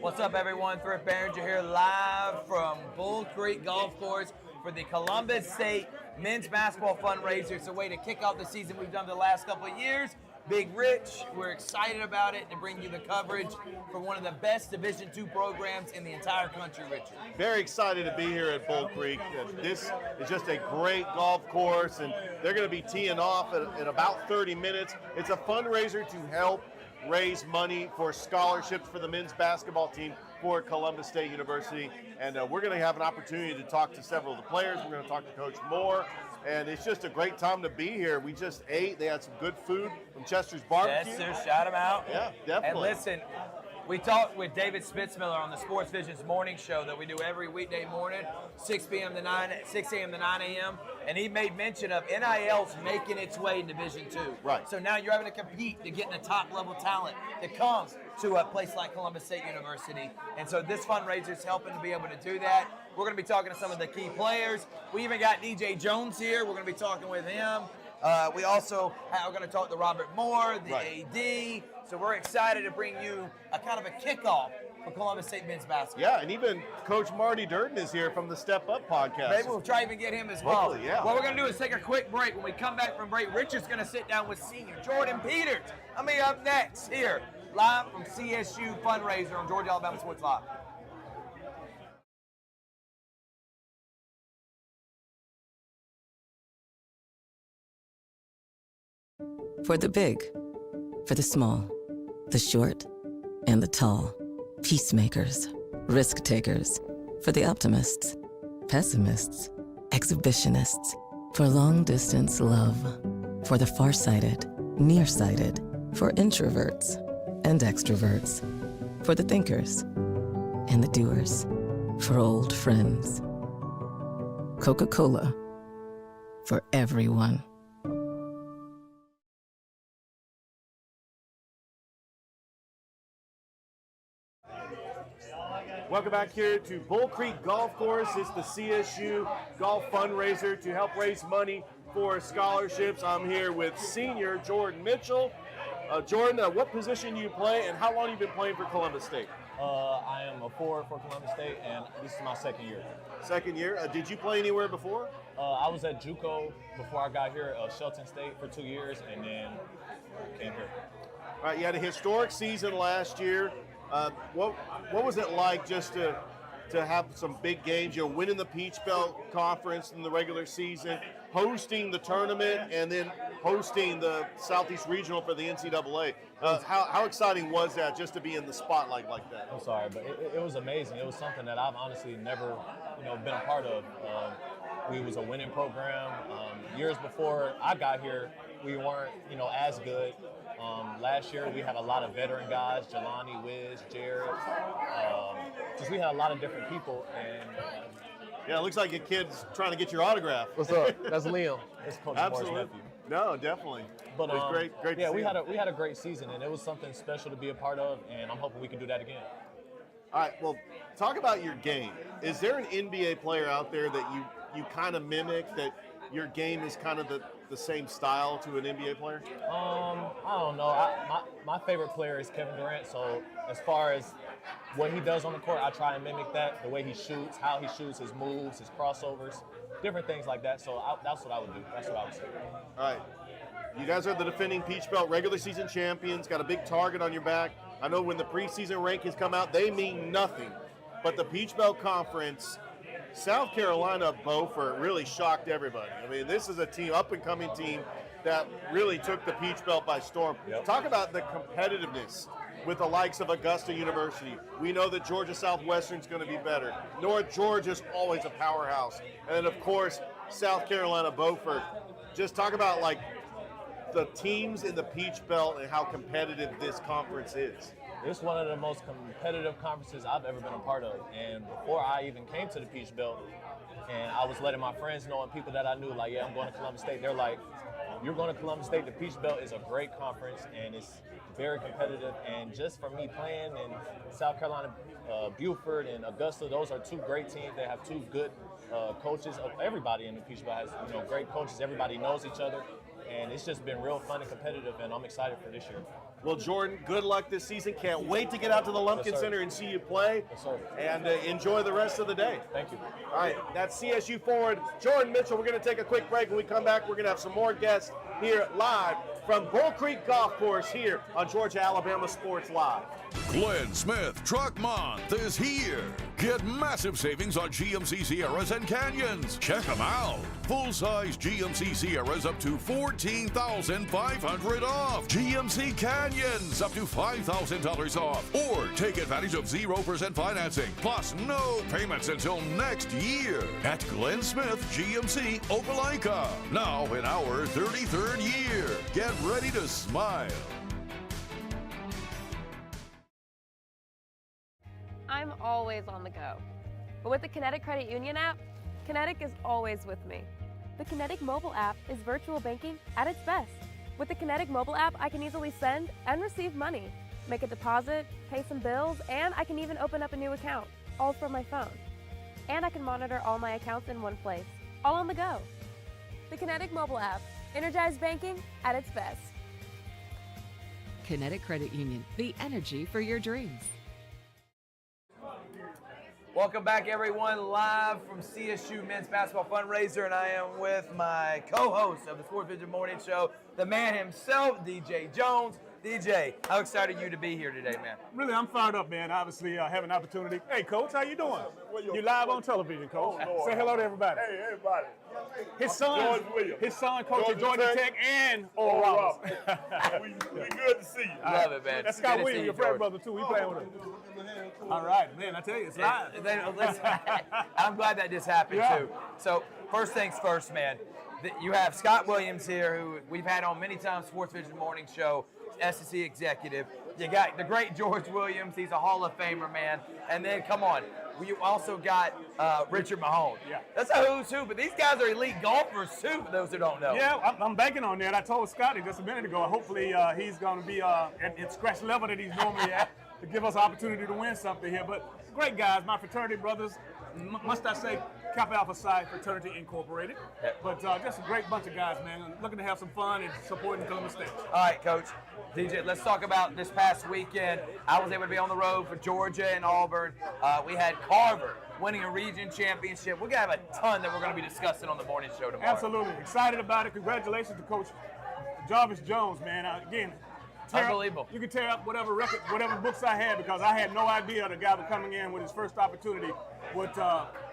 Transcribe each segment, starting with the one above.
What's up, everyone? Thrift Behringer here, live from Bull Creek Golf Course for the Columbus State Men's Basketball Fundraiser. It's a way to kick off the season we've done the last couple of years. Big Rich, we're excited about it to bring you the coverage for one of the best Division II programs in the entire country, Richard. Very excited to be here at Bull Creek. This is just a great golf course, and they're going to be teeing off in about 30 minutes. It's a fundraiser to help raise money for scholarships for the men's basketball team for Columbus State University. And we're going to have an opportunity to talk to several of the players. We're going to talk to Coach Moore. And it's just a great time to be here. We just ate. They had some good food from Chester's Barbecue. Yes, sir. Shout them out. Yeah, definitely. And listen, we talked with David Spitzmiller on the Sports Vision's morning show that we do every weekday morning, 6 a.m. to 9 a.m. And he made mention of NIL's making its way in Division II. Right. So now you're having to compete to get in the top level talent that comes to a place like Columbus State University. And so this fundraiser is helping to be able to do that. We're going to be talking to some of the key players. We even got DJ Jones here. We're going to be talking with him. We also are going to talk to Robert Moore, the AD. So we're excited to bring you a kind of a kickoff for Columbus State men's basketball. Yeah, and even Coach Marty Durden is here from the Step Up podcast. Maybe we'll try even get him as well. Hopefully, yeah. What we're going to do is take a quick break. When we come back from break, Richard's going to sit down with senior Jordan Peters. I'll be up next here, live from CSU Fundraiser on Georgia Alabama Sports Live. For the big, for the small, the short, and the tall. Peacemakers, risk takers. For the optimists, pessimists, exhibitionists. For long distance love. For the farsighted, nearsighted. For introverts and extroverts. For the thinkers and the doers. For old friends. Coca-Cola. For everyone. Welcome back here to Bull Creek Golf Course. It's the CSU Golf Fundraiser to help raise money for scholarships. I'm here with senior Jordan Mitchell. Jordan, what position do you play, and how long have you been playing for Columbus State? I am a forward for Columbus State, and this is my second year. Second year. Did you play anywhere before? I was at JUCO before I got here, Shelton State for 2 years, and then came here. All right, you had a historic season last year. What was it like just to have some big games, winning the Peach Belt Conference in the regular season, hosting the tournament, and then hosting the Southeast Regional for the NCAA? How exciting was that just to be in the spotlight like that? I'm sorry, but it was amazing. It was something that I've honestly never been a part of. We was a winning program. Years before I got here, we weren't as good. Last year we had a lot of veteran guys, Jelani, Wiz, Jared. Just we had a lot of different people, and yeah, it looks like your kid's trying to get your autograph. What's up? That's Liam. it's Coach Absolutely. Moore's nephew. No, definitely. But it was great. Yeah, to see we had a great season, and it was something special to be a part of, and I'm hoping we can do that again. All right. Well, talk about your game. Is there an NBA player out there that you kind of mimic, that your game is kind of the same style to an NBA player? I don't know. My favorite player is Kevin Durant. So as far as what he does on the court, I try and mimic that. The way he shoots, how he shoots, his moves, his crossovers, different things like that. So that's what I would do. That's what I would say. All right. You guys are the defending Peach Belt regular season champions. Got a big target on your back. I know when the preseason rankings come out, they mean nothing. But the Peach Belt Conference, South Carolina Beaufort really shocked everybody. I mean, this is a team, up-and-coming team, that really took the Peach Belt by storm. Yep. Talk about the competitiveness with the likes of Augusta University. We know that Georgia Southwestern is going to be better. North Georgia's always a powerhouse. And then, of course, South Carolina Beaufort. Just talk about, like, the teams in the Peach Belt and how competitive this conference is. It's one of the most competitive conferences I've ever been a part of. And before I even came to the Peach Belt, and I was letting my friends know and people that I knew, like, yeah, I'm going to Columbus State. They're like, you're going to Columbus State. The Peach Belt is a great conference, and it's very competitive. And just for me playing in South Carolina, Beaufort and Augusta, those are two great teams. They have two good coaches. Everybody in the Peach Belt has great coaches. Everybody knows each other. and it's just been real fun and competitive, and I'm excited for this year. Well, Jordan, good luck this season. Can't wait to get out to the Lumpkin Yes, sir. Center and see you play. Yes, sir. And enjoy the rest of the day. Thank you. All right, that's CSU forward Jordan Mitchell. We're going to take a quick break. When we come back, we're going to have some more guests here live from Bull Creek Golf Course here on Georgia Alabama Sports Live. Glenn Smith Truck Month is here. Get massive savings on GMC Sierras and Canyons. Check them out. Full-size GMC Sierras up to $14,500 off. GMC Canyons up to $5,000 off. Or take advantage of 0% financing, plus no payments until next year. At Glenn Smith GMC Opelika. Now in our 33rd year. Get ready to smile. I'm always on the go. But with the Kinetic Credit Union app, Kinetic is always with me. The Kinetic mobile app is virtual banking at its best. With the Kinetic mobile app, I can easily send and receive money, make a deposit, pay some bills, and I can even open up a new account, all from my phone. And I can monitor all my accounts in one place, all on the go. The Kinetic mobile app, energized banking at its best. Kinetic Credit Union, the energy for your dreams. Welcome back, everyone, live from CSU Men's Basketball Fundraiser, and I am with my co-host of the Sports Vision Morning Show, the man himself, DJ Jones. DJ, how excited are you to be here today, man? Really, I'm fired up, man. Obviously, have an opportunity. Hey, Coach, how you doing? You live on television, Coach. Say hello to everybody. Hey, everybody. His son, Coach at Georgia Tech and Oral Roberts. we good to see you. Love it, man. That's Good Scott to see Williams, you, your friend George. brother, too. We playing with him. All right, man, I tell you, it's live. I'm glad that just happened, Yeah. too. So, first things first, man. You have Scott Williams here, who we've had on many times, Sports Vision Morning Show, SEC executive. You got the great George Williams. He's a Hall of Famer, man. And then, come on, you also got Richard Mahone. Yeah. That's a who's who, but these guys are elite golfers, too, for those who don't know. Yeah, I'm banking on that. I told Scotty just a minute ago, hopefully he's going to be at scratch level that he's normally at to give us an opportunity to win something here. But great guys, my fraternity brothers, must I say, Kappa Alpha Psi Fraternity Incorporated. Yep. But just a great bunch of guys, man. Looking to have some fun and supporting Columbus State. All right, Coach. DJ, let's talk about this past weekend. I was able to be on the road for Georgia and Auburn. We had Carver winning a region championship. We're going to have a ton that we're going to be discussing on the morning show tomorrow. Absolutely. Excited about it. Congratulations to Coach Jarvis Jones, man. Again, Unbelievable. You can tear up whatever record, whatever books I had, because I had no idea the guy was coming in with his first opportunity would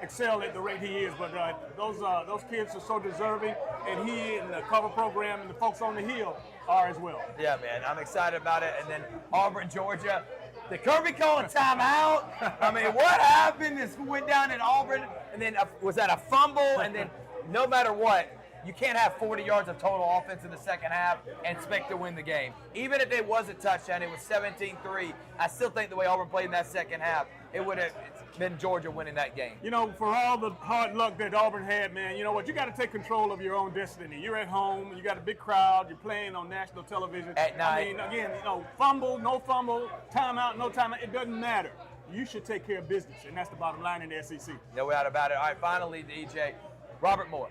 excel at the rate he is. But those kids are so deserving, and he and the cover program and the folks on the Hill are as well. Yeah, man, I'm excited about it. And then Auburn, Georgia. The Kirby calling timeout. I mean, what happened? This went down in Auburn, and then was that a fumble? And then no matter what, you can't have 40 yards of total offense in the second half and expect to win the game. Even if it was a touchdown, it was 17-3. I still think the way Auburn played in that second half, it would have been Georgia winning that game. You know, for all the hard luck that Auburn had, man, you know what? You got to take control of your own destiny. You're at home. You got a big crowd. You're playing on national television. At night. I mean, again, you know, fumble, no fumble, timeout, no timeout. It doesn't matter. You should take care of business, and that's the bottom line in the SEC. No doubt about it. All right, finally, DJ, Robert Moore.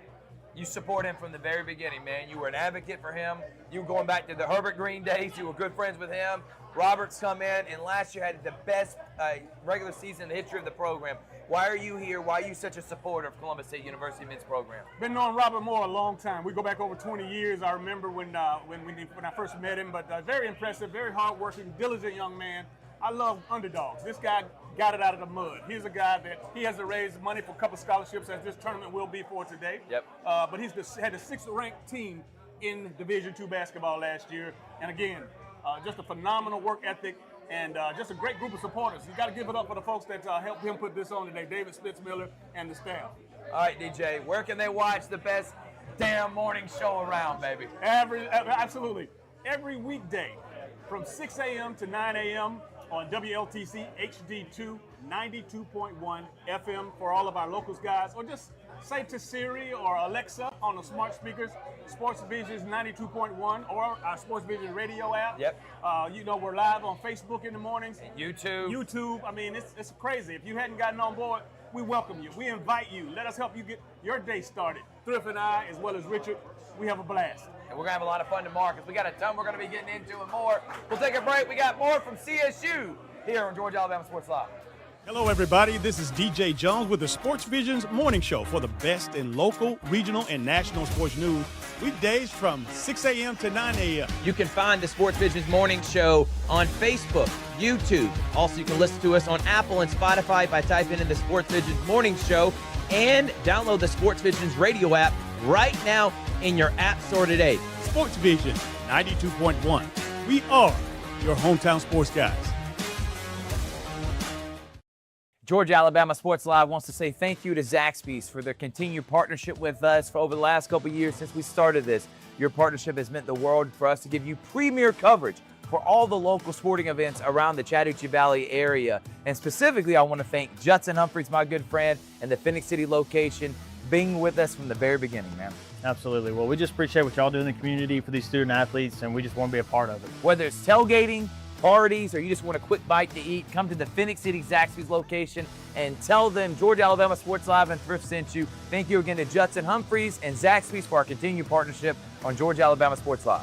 You support him from the very beginning, man. You were an advocate for him. You were going back to the Herbert Green days. You were good friends with him. Robert's come in, and last year had the best regular season in the history of the program. Why are you here? Why are you such a supporter of Columbus State University men's program? Been knowing Robert Moore a long time. We go back over 20 years. I remember when I first met him, but very impressive, very hardworking, diligent young man. I love underdogs. This guy got it out of the mud. He's a guy that he has to raise money for a couple scholarships, as this tournament will be for today. Yep. But he's had the 6th ranked team in Division II basketball last year. And again, just a phenomenal work ethic and just a great group of supporters. You got to give it up for the folks that helped him put this on today, David Spitzmiller and the staff. All right, DJ, where can they watch the best damn morning show around, baby? Absolutely. Every weekday from 6 a.m. to 9 a.m. on WLTC HD2 92.1 FM for all of our locals guys, or just say to Siri or Alexa on the smart speakers, Sports Vision's 92.1 or our Sports Vision radio app. Yep. You know, we're live on Facebook in the mornings. YouTube. I mean, it's crazy. If you hadn't gotten on board, we welcome you. We invite you. Let us help you get your day started. Thrift and I, as well as Richard, we have a blast. And we're going to have a lot of fun tomorrow because we got a ton we're going to be getting into and more. We'll take a break. We got more from CSU here on Georgia Alabama Sports Live. Hello, everybody. This is DJ Jones with the Sports Vision's morning show for the best in local, regional, and national sports news. Weekdays from 6 a.m. to 9 a.m. You can find the Sports Vision's morning show on Facebook, YouTube. Also, you can listen to us on Apple and Spotify by typing in the Sports Vision's morning show and download the Sports Vision's radio app right now in your app store today. Sports Vision 92.1. We are your hometown sports guys. Georgia Alabama Sports Live wants to say thank you to Zaxby's for their continued partnership with us for over the last couple of years since we started this. Your partnership has meant the world for us to give you premier coverage for all the local sporting events around the Chattahoochee Valley area. And specifically, I want to thank Judson Humphreys, my good friend, and the Phoenix City location being with us from the very beginning, man. Absolutely. Well, we just appreciate what y'all do in the community for these student athletes, and we just want to be a part of it. Whether it's tailgating, parties, or you just want a quick bite to eat, come to the Phoenix City Zaxby's location and tell them Georgia Alabama Sports Live and Thrift sent you. Thank you again to Judson Humphreys and Zaxby's for our continued partnership on Georgia Alabama Sports Live.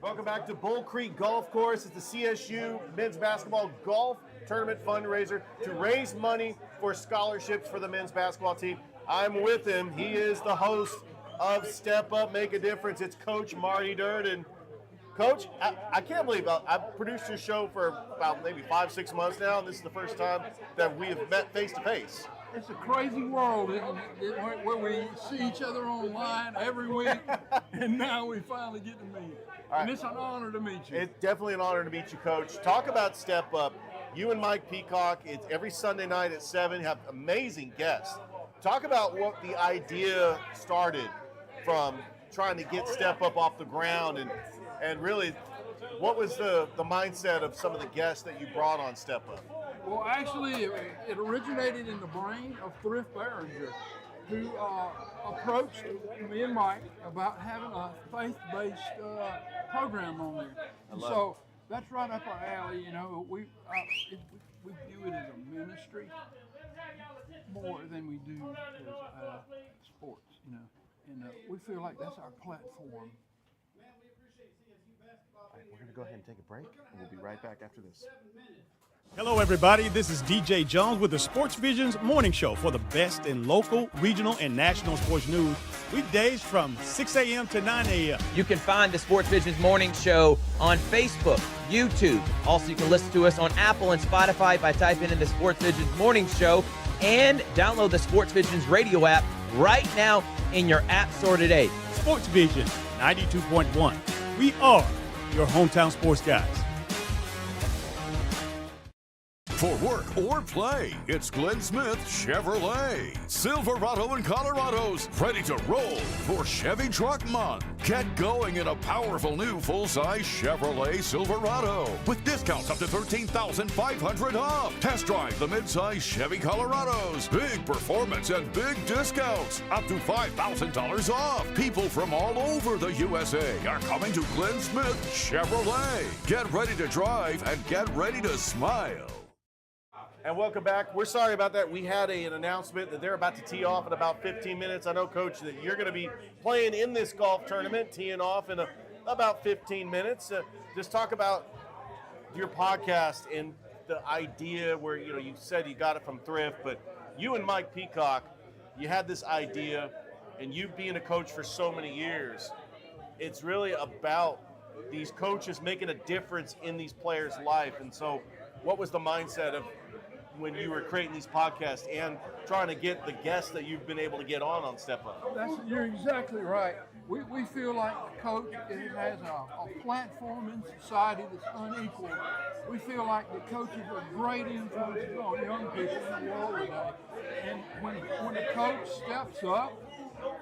Welcome back to Bull Creek Golf Course. It's the CSU Men's Basketball Golf Tournament fundraiser to raise money for scholarships for the men's basketball team. I'm with him. He is the host of Step Up, Make a Difference. It's Coach Marty Durden. Coach, I can't believe I've produced your show for about maybe 5-6 months now, and this is the first time that we have met face to face. It's a crazy world, isn't it? Where we see each other online every week, and now we finally get to meet. Right. And it's an honor to meet you. It's definitely an honor to meet you, Coach. Talk about Step Up. You and Mike Peacock, it's every Sunday night at 7, have amazing guests. Talk about what the idea started from trying to get Step Up off the ground, and really, what was the mindset of some of the guests that you brought on Step Up? Well, actually, it originated in the brain of Thrift Behringer, who approached me and Mike about having a faith-based program on there. And so that's right up our alley. You know, we view it as a ministry more than we do as sports. You know, and we feel like that's our platform. All right, we're going to go ahead and take a break, and we'll be right back after this. Hello, everybody. This is DJ Jones with the Sports Vision's morning show for the best in local, regional, and national sports news. Weekdays from 6 a.m. to 9 a.m. You can find the Sports Vision's morning show on Facebook, YouTube. Also, you can listen to us on Apple and Spotify by typing in the Sports Vision's morning show and download the Sports Vision's radio app right now in your app store today. Sports Vision 92.1. We are your hometown sports guys. For work or play, it's Glenn Smith Chevrolet. Silverado and Colorado's ready to roll for Chevy Truck Month. Get going in a powerful new full-size Chevrolet Silverado with discounts up to $13,500 off. Test drive the mid-size Chevy Colorados. Big performance and big discounts up to $5,000 off. People from all over the USA are coming to Glenn Smith Chevrolet. Get ready to drive and get ready to smile. And welcome back. We're sorry about that. We had an announcement that they're about to tee off in about 15 minutes. I know, Coach, that you're going to be playing in this golf tournament, teeing off in about 15 minutes. Just talk about your podcast and the idea where, you said you got it from Thrift, but you and Mike Peacock, you had this idea, and you being a coach for so many years, it's really about these coaches making a difference in these players' life. And so what was the mindset of when you were creating these podcasts and trying to get the guests that you've been able to get on Step Up? You're exactly right. We feel like the coach has a platform in society that's unequal. We feel like the coaches are great influences on young people in the world today. And when the coach steps up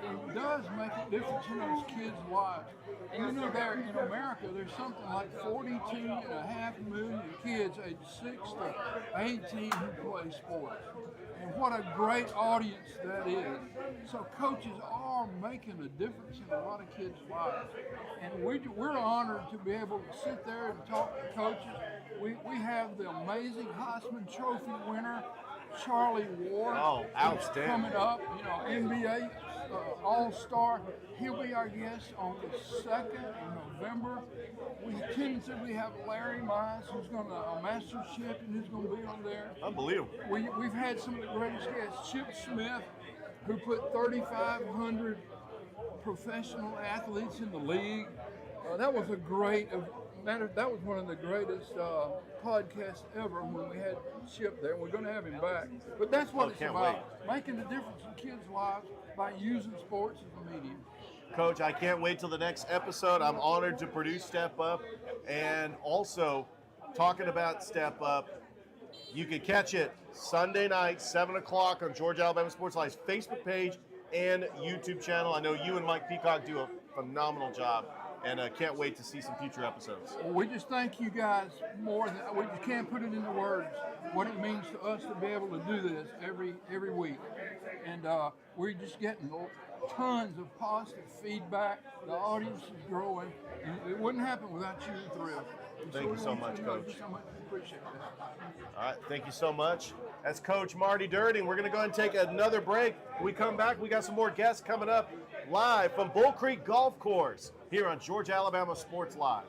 it does make a difference in those kids' lives. And you know, there in America, there's something like 42.5 million kids aged 6 to 18 who play sports. And what a great audience that is. So coaches are making a difference in a lot of kids' lives. And we're honored to be able to sit there and talk to coaches. We have the amazing Heisman Trophy winner, Charlie Ward. Oh, outstanding. Coming up, you know, NBA All-Star. He'll be our guest on the 2nd of November. We tentatively have Larry Mize, who's going to, a Masters champion, who's going to be on there. Unbelievable. We've had some of the greatest guests. Chip Smith, who put 3,500 professional athletes in the league. That was a great, that was one of the greatest podcasts ever when we had Chip there. We're going to have him back. But that's what it's about, making a difference in kids' lives by using sports as a medium. Coach, I can't wait till the next episode. I'm honored to produce Step Up. And also, talking about Step Up, you can catch it Sunday night, 7 o'clock on Georgia Alabama Sports Live's Facebook page and YouTube channel. I know you and Mike Peacock do a phenomenal job, and I can't wait to see some future episodes. Well, we just thank you guys more than, we just can't put it into words what it means to us to be able to do this every week. And we're just getting tons of positive feedback. The audience is growing. And it wouldn't happen without you and Thrift. Thank you so much, Coach. Thank you so much. Appreciate that. All right, thank you so much. That's Coach Marty Durding. We're going to go ahead and take another break. When we come back, we got some more guests coming up live from Bull Creek Golf Course here on Georgia Alabama Sports Live.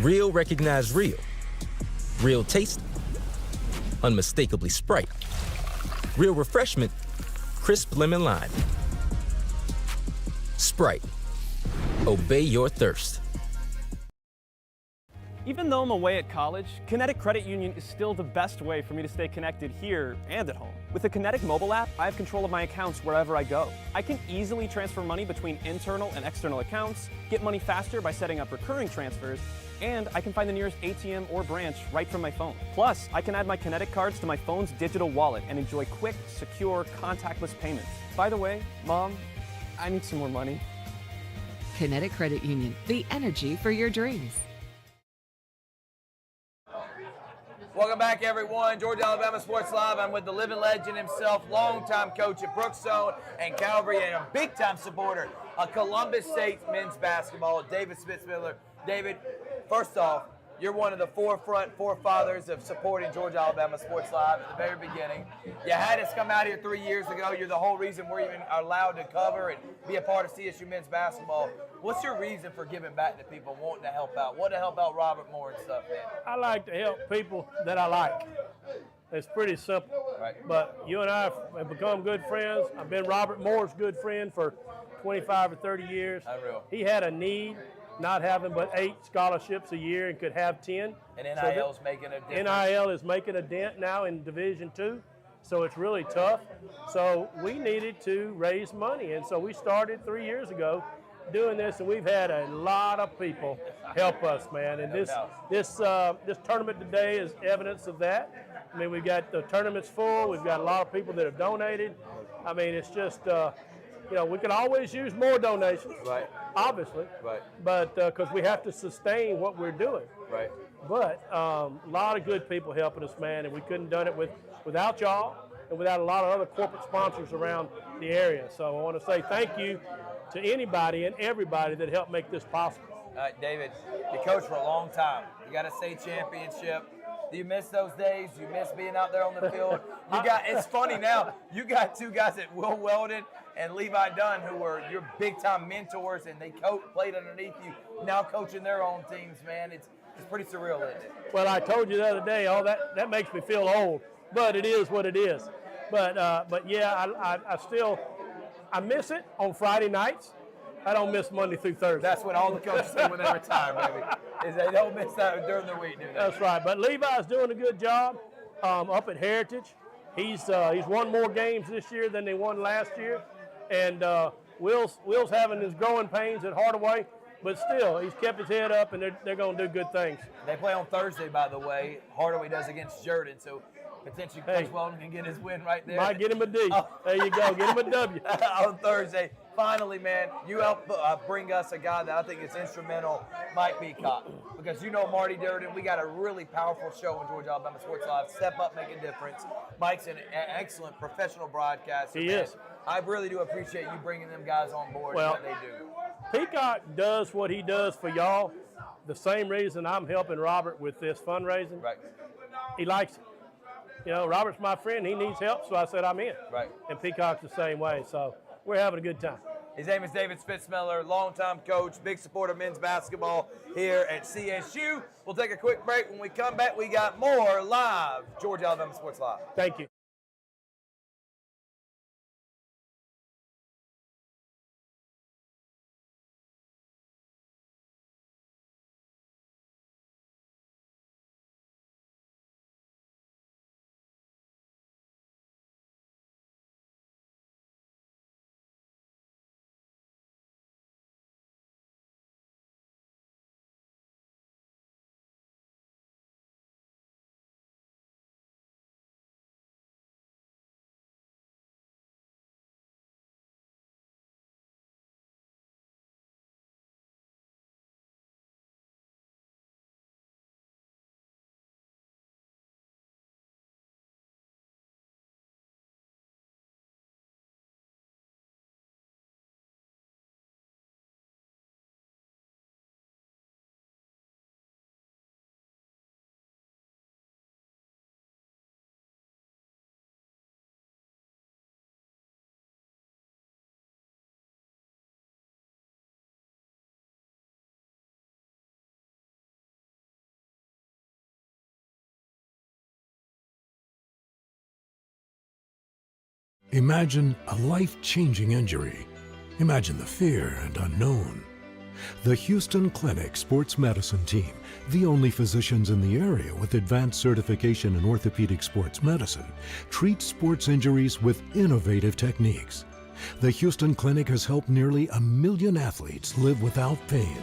Real recognize real. Real taste, unmistakably Sprite. Real refreshment, crisp lemon lime. Sprite. Obey your thirst. Even though I'm away at college, Kinetic Credit Union is still the best way for me to stay connected here and at home. With the Kinetic mobile app, I have control of my accounts wherever I go. I can easily transfer money between internal and external accounts, get money faster by setting up recurring transfers, and I can find the nearest ATM or branch right from my phone. Plus, I can add my Kinetic cards to my phone's digital wallet and enjoy quick, secure, contactless payments. By the way, Mom, I need some more money. Kinetic Credit Union, the energy for your dreams. Welcome back, everyone. Georgia Alabama Sports Live. I'm with the living legend himself, longtime coach at Brookstone and Calvary, and a big-time supporter of Columbus State men's basketball, David Smith-Miller. David, first off, you're one of the forefathers of supporting Georgia Alabama Sports Live at the very beginning. You had us come out here 3 years ago. You're the whole reason we're even allowed to cover and be a part of CSU men's basketball. What's your reason for giving back to people, wanting to help out? Want to help out Robert Moore and stuff, man? I like to help people that I like. It's pretty simple. Right. But you and I have become good friends. I've been Robert Moore's good friend for 25 or 30 years. Unreal. He had a need, not having but 8 scholarships a year and could have 10. And NIL's making a difference. NIL is making a dent now in Division II, so it's really tough. So we needed to raise money, and so we started 3 years ago doing this, and we've had a lot of people help us, man. And this tournament today is evidence of that. I mean, we've got the tournaments full. We've got a lot of people that have donated. I mean, it's just, we could always use more donations, right? Obviously, right? But because we have to sustain what we're doing, right? But a lot of good people helping us, man, and we couldn't have done it without y'all and without a lot of other corporate sponsors around the area. So I want to say thank you to anybody and everybody that helped make this possible. David, you coached for a long time. You got a state championship. Do you miss those days? Do you miss being out there on the field? It's funny now, you got two guys at Will Weldon and Levi Dunn who were your big-time mentors, and they played underneath you, now coaching their own teams, man. It's pretty surreal, isn't it? Well, I told you the other day, that makes me feel old, but it is what it is. But yeah, I miss it on Friday nights. I don't miss Monday through Thursday. That's what all the coaches say when they retire, baby, is they don't miss that during the week, do they? That's right. But Levi's doing a good job up at Heritage. He's won more games this year than they won last year. And Will's having his growing pains at Hardaway, but still, he's kept his head up, and they're going to do good things. They play on Thursday, by the way. Hardaway does against Jordan, so potentially Coach Weldon can get his win right there. Might get him a D. There you go. Get him a W. On Thursday. Finally, man, you helped bring us a guy that I think is instrumental, Mike Peacock. Because you know Marty Durden, we got a really powerful show on Georgia Alabama Sports Live. Step up, make a difference. Mike's an excellent professional broadcaster. He man. is. I really do appreciate you bringing them guys on board and what they do. Peacock does what he does for y'all the same reason I'm helping Robert with this fundraising. Right. He likes it. You know, Robert's my friend. He needs help, so I said I'm in. Right. And Peacock's the same way, so we're having a good time. His name is David Spitzmiller, longtime coach, big supporter of men's basketball here at CSU. We'll take a quick break. When we come back, we got more live Georgia Alabama Sports Live. Thank you. Imagine a life-changing injury. Imagine the fear and unknown. The Houston Clinic Sports Medicine Team, the only physicians in the area with advanced certification in orthopedic sports medicine, treats sports injuries with innovative techniques. The Houston Clinic has helped nearly 1 million athletes live without pain.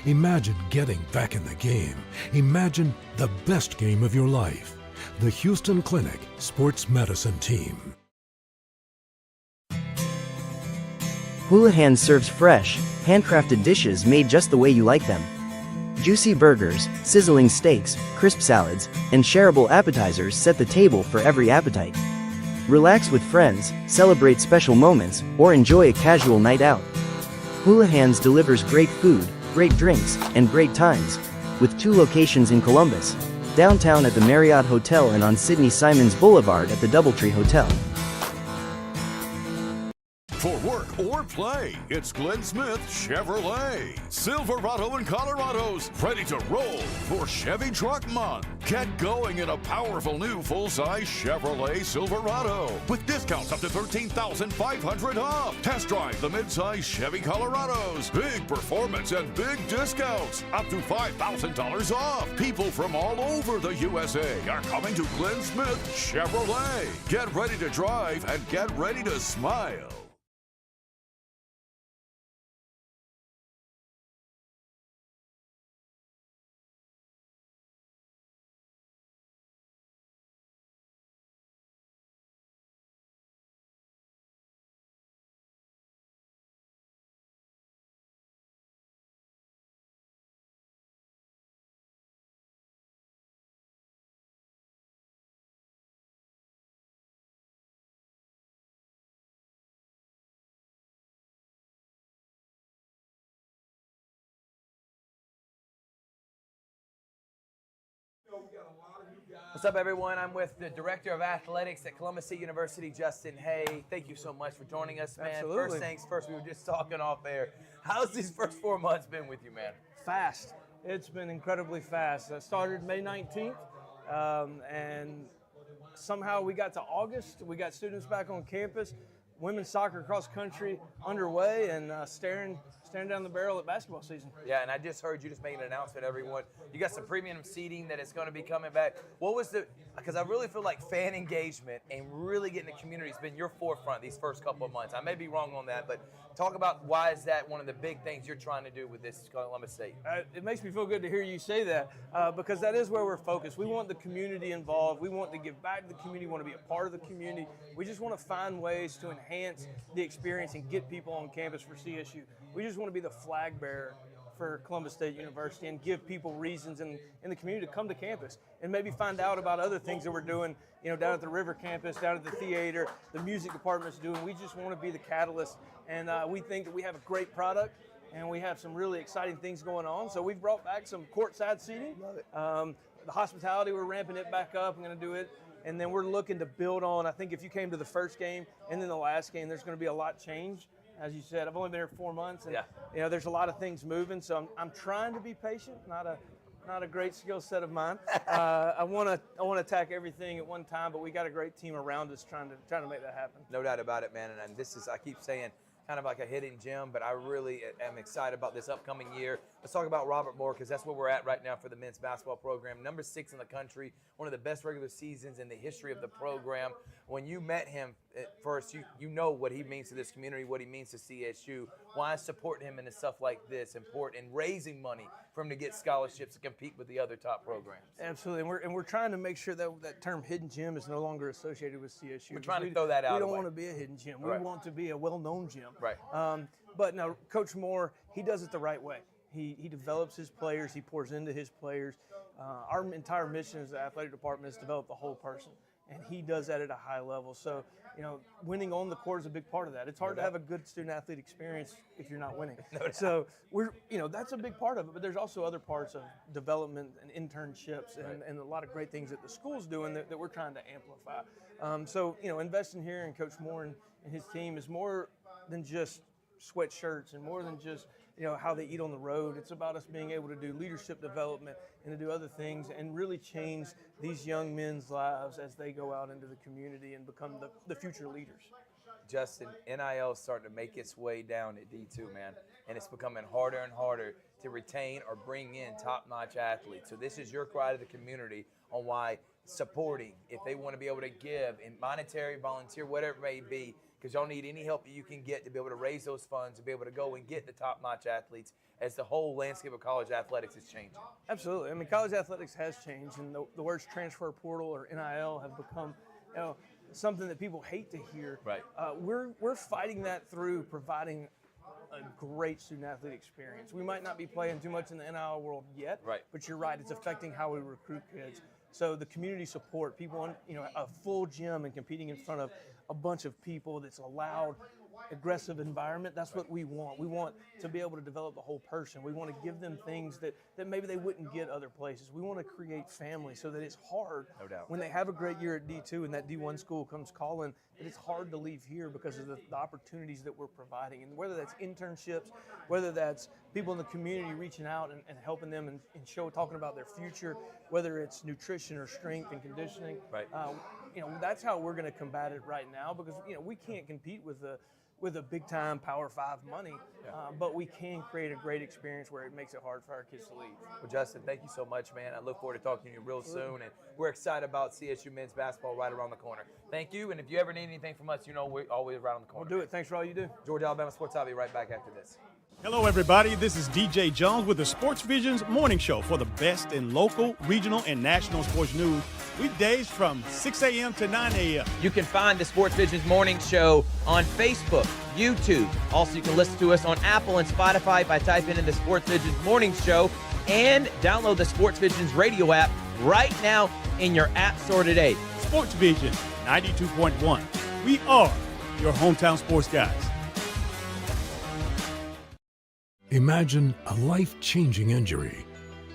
Imagine getting back in the game. Imagine the best game of your life. The Houston Clinic Sports Medicine Team. Houlihan serves fresh, handcrafted dishes made just the way you like them. Juicy burgers, sizzling steaks, crisp salads, and shareable appetizers set the table for every appetite. Relax with friends, celebrate special moments, or enjoy a casual night out. Houlihan's delivers great food, great drinks, and great times, with 2 locations in Columbus, downtown at the Marriott Hotel and on Sidney Simons Boulevard at the Doubletree Hotel. For work or play, it's Glenn Smith Chevrolet. Silverado and Colorado's ready to roll for Chevy Truck Month. Get going in a powerful new full-size Chevrolet Silverado with discounts up to $13,500 off. Test drive the mid-size Chevy Colorados. Big performance and big discounts up to $5,000 off. People from all over the USA are coming to Glenn Smith Chevrolet. Get ready to drive and get ready to smile. What's up, everyone? I'm with the Director of Athletics at Columbus State University, Justin Hay. Thank you so much for joining us, man. Absolutely. First things first, we were just talking off air. How's these first 4 months been with you, man? Fast. It's been incredibly fast. I started May 19th, and somehow we got to August. We got students back on campus. Women's soccer cross country underway, and staring staring down the barrel at basketball season. Yeah, and I just heard you just made an announcement, everyone. You got some premium seating that is going to be coming back. What was because I really feel like fan engagement and really getting the community has been your forefront these first couple of months. I may be wrong on that, but talk about why is that one of the big things you're trying to do with this Columbus State? It makes me feel good to hear you say that because that is where we're focused. We want the community involved. We want to give back to the community. We want to be a part of the community. We just want to find ways to enhance the experience and get people on campus for CSU. We just want to be the flag bearer for Columbus State University and give people reasons in the community to come to campus and maybe find out about other things that we're doing, down at the River campus, down at the theater, the music department's doing. We just want to be the catalyst, and we think that we have a great product and we have some really exciting things going on. So we've brought back some courtside seating. The hospitality, we're ramping it back up. I'm going to do it. And then we're looking to build on. I think if you came to the first game and then the last game, there's going to be a lot change. As you said, I've only been here 4 months, and there's a lot of things moving. So I'm trying to be patient. Not a great skill set of mine. I want to attack everything at one time, but we got a great team around us trying to make that happen. No doubt about it, man. And this is, I keep saying, kind of like a hidden gem, but I really am excited about this upcoming year. Let's talk about Robert Moore, because that's where we're at right now for the men's basketball program. Number 6 in the country, one of the best regular seasons in the history of the program. When you met him at first, you know what he means to this community, what he means to CSU. Why is supporting him and stuff like this important, and raising money for him to get scholarships to compete with the other top programs? Absolutely, and we're trying to make sure that term hidden gem is no longer associated with CSU. We're trying to throw that out. We don't want to be a hidden gem. We want to be a well-known gym. Right. But no, Coach Moore, he does it the right way. He develops his players. He pours into his players. Our entire mission as the athletic department is to develop the whole person, and he does that at a high level. So, winning on the court is a big part of that. It's hard to have a good student-athlete experience if you're not winning. So that's a big part of it. But there's also other parts of development and internships and a lot of great things that the school's doing that we're trying to amplify. So investing here in Coach Moore and his team is more than just sweatshirts and more than just how they eat on the road. It's about us being able to do leadership development and to do other things and really change these young men's lives as they go out into the community and become the future leaders. Justin, NIL is starting to make its way down at D2, man, and it's becoming harder and harder to retain or bring in top-notch athletes. So this is your cry to the community on why supporting, if they want to be able to give in monetary, volunteer, whatever it may be, because y'all need any help that you can get to be able to raise those funds, to be able to go and get the top-notch athletes as the whole landscape of college athletics is changing. Absolutely. I mean, college athletics has changed, and the words transfer portal or NIL have become something that people hate to hear. Right. We're fighting that through providing a great student-athlete experience. We might not be playing too much in the NIL world yet, but you're right. It's affecting how we recruit kids. So the community support, people in a full gym and competing in front of a bunch of people that's a loud, aggressive environment, that's what we want. We want to be able to develop the whole person. We want to give them things that maybe they wouldn't get other places. We want to create family so that it's hard when they have a great year at D2 and that D1 school comes calling, that it's hard to leave here because of the opportunities that we're providing. And whether that's internships, whether that's people in the community reaching out and helping them and talking about their future, whether it's nutrition or strength and conditioning, that's how we're going to combat it right now, because we can't compete with a big-time Power 5 money, but we can create a great experience where it makes it hard for our kids to leave. Well, Justin, thank you so much, man. I look forward to talking to you real soon, and we're excited about CSU men's basketball right around the corner. Thank you, and if you ever need anything from us, we're always right on the corner. We'll do it. Thanks for all you do. Georgia Alabama Sports, I'll be right back after this. Hello, everybody. This is DJ Jones with the Sports Vision's morning show for the best in local, regional, and national sports news. Weekdays from 6 a.m. to 9 a.m. You can find the Sports Vision's morning show on Facebook, YouTube. Also, you can listen to us on Apple and Spotify by typing in the Sports Vision's morning show, and download the Sports Vision's radio app right now in your app store today. Sports Vision 92.1. We are your hometown sports guys. Imagine a life-changing injury.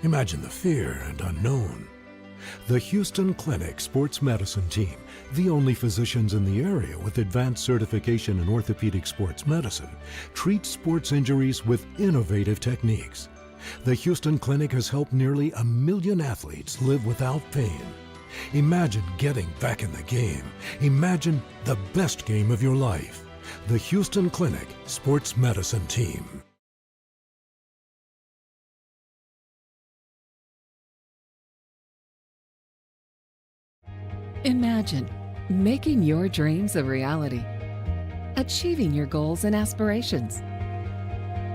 Imagine the fear and unknown. The Houston Clinic Sports Medicine Team, the only physicians in the area with advanced certification in orthopedic sports medicine, treats sports injuries with innovative techniques. The Houston Clinic has helped nearly 1 million athletes live without pain. Imagine getting back in the game. Imagine the best game of your life. The Houston Clinic Sports Medicine Team. Imagine making your dreams a reality, achieving your goals and aspirations,